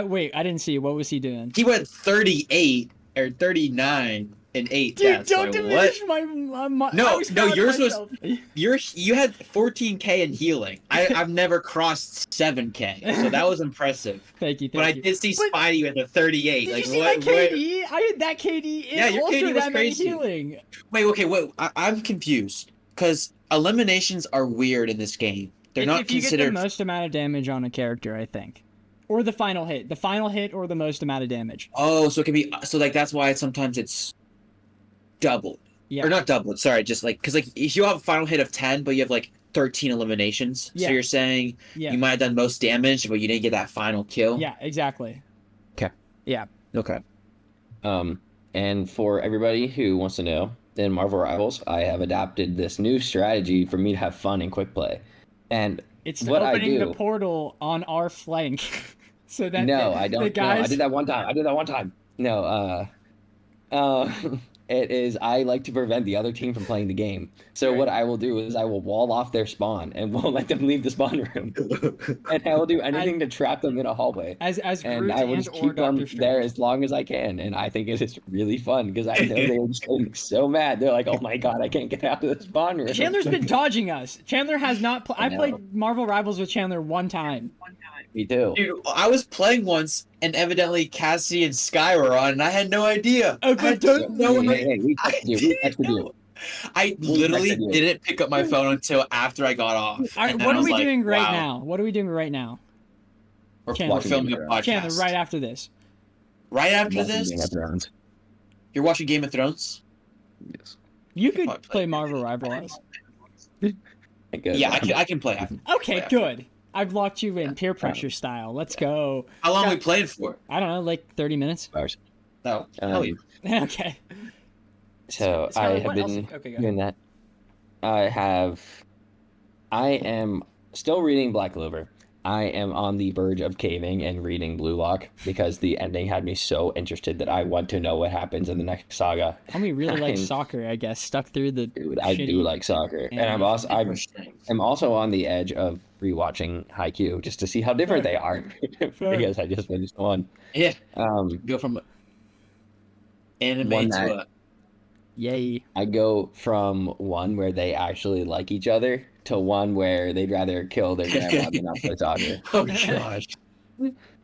Wait, I didn't see. What was he doing? He went 38 or 39 and 8 Dude, deaths. don't Like, diminish what? my. No, I was no, proud of yours was- myself. You had 14K in healing. I've never crossed 7K, so that was impressive. Thank you. But I Thank you. did see But- Spidey with a 38. Did Like you see what? that KD? I had that KD. And Yeah, your also KD was that many crazy. healing. Wait, okay, wait. I'm confused because eliminations are weird in this game. They're If not you get considered. the most amount of damage on a character, I think, or the final hit, or the most amount of damage. Oh, so it can be. So like that's why sometimes it's doubled. Yeah. Or not doubled. Sorry, just like because like if you have a final hit of 10, but you have like 13 eliminations. Yeah. So you're saying Yeah. you might have done most damage, but you didn't get that final kill. Yeah. Exactly. Okay. Yeah. Okay. And for everybody who wants to know, in Marvel Rivals, I have adapted this new strategy for me to have fun in quick play. And It's what I opening the do- portal on our flank, so that no, I don't. The guys. No, I did that one time. No, it is I like to prevent the other team from playing the game. So Right. what I will do is I will wall off their spawn and won't let them leave the spawn room. And I will do anything to trap them in a hallway. as And Groot I will and just or keep them Doctor there Strange. as long as I can. And I think it is really fun because I know they're just getting so mad. They're like, oh my God, I can't get out of the spawn room. Chandler's been dodging us. Chandler has not. I know. played Marvel Rivals with Chandler one time. Me too. Dude, I was playing once, and evidently Cassie and Sky were on, and I had no idea. Oh, but I don't know. Hey, we I texted you. We didn't texted you. know. I literally texted you. didn't pick up my phone until after I got off. All right, And then what I are was we like, doing right wow. now? What are we doing right now? We're, Chandler. we're filming a podcast. Chandler, right after this. Right after Watching this, Game of Thrones. you're watching Game of Thrones? Yes. You Probably could play Marvel Rivals. I guess. Yeah, I can play. I can Okay, play after. good. I've locked you in peer pressure style. Let's go. How long we playing for? I don't know, like 30 minutes. Hours. No. Um, hell yeah. Okay. So Skylar, I have what else- been okay, go doing that. I am still reading Black Clover. I am on the verge of caving and reading Blue Lock because the ending had me so interested that I want to know what happens in the next saga. Homie really likes I'm- soccer, I guess. Stuck through the. Dude, I do shitty- like soccer, and Yeah. I'm Interesting. also on the edge of rewatching Haikyuu just to see how different they are Fair. because I just finished one. Yeah. Um, Go from anime One to night. a. Yay. I go from one where they actually like each other to one where they'd rather kill their grandma than not play soccer. Oh gosh.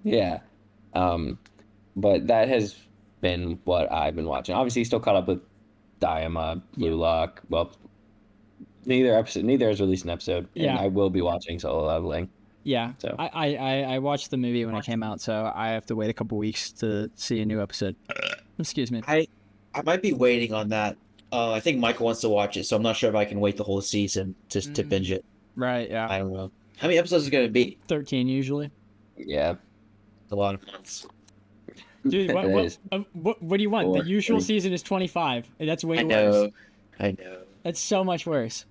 Yeah. But that has been what I've been watching. Obviously, still caught up with Diama, Blue Lock. Well, neither has released an episode. Yeah. And I will be watching Solo Leveling. Yeah. So. I watched the movie when it came out, so I have to wait a couple weeks to see a new episode. Excuse me. I might be waiting on that. I think Michael wants to watch it, so I'm not sure if I can wait the whole season to binge it. Right, yeah. I don't know. How many episodes is it going to be? 13 usually. Yeah. It's a lot of months. Dude, It is. what do you want? Or The usual 3. season is 25. That's way I worse. know. I know. That's so much worse.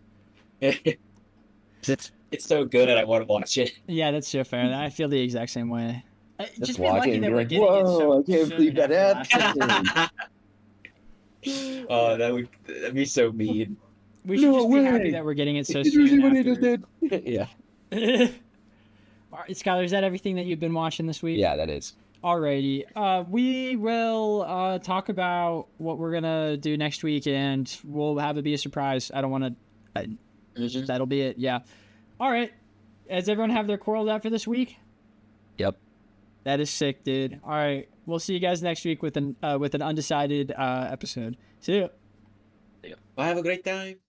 it's so good and I want to watch it. Yeah, that's so fair. I feel the exact same way. Just be watch lucky it and that be we're like, getting it so whoa, I can't soon believe that after happened. last Oh, that'd be so mean. We should No just be happy way. that we're getting it so It's soon. usually what I after. just did. Yeah. All right, Skylar, is that everything that you've been watching this week? Yeah, that is. Alrighty. We will talk about what we're gonna do next week, and we'll have it be a surprise. I don't want to. That'll be it. Yeah. All right. Does everyone have their quarrels out for this week? Yep. That is sick, dude. All right. We'll see you guys next week with an undecided episode. See you. Well, have a great time.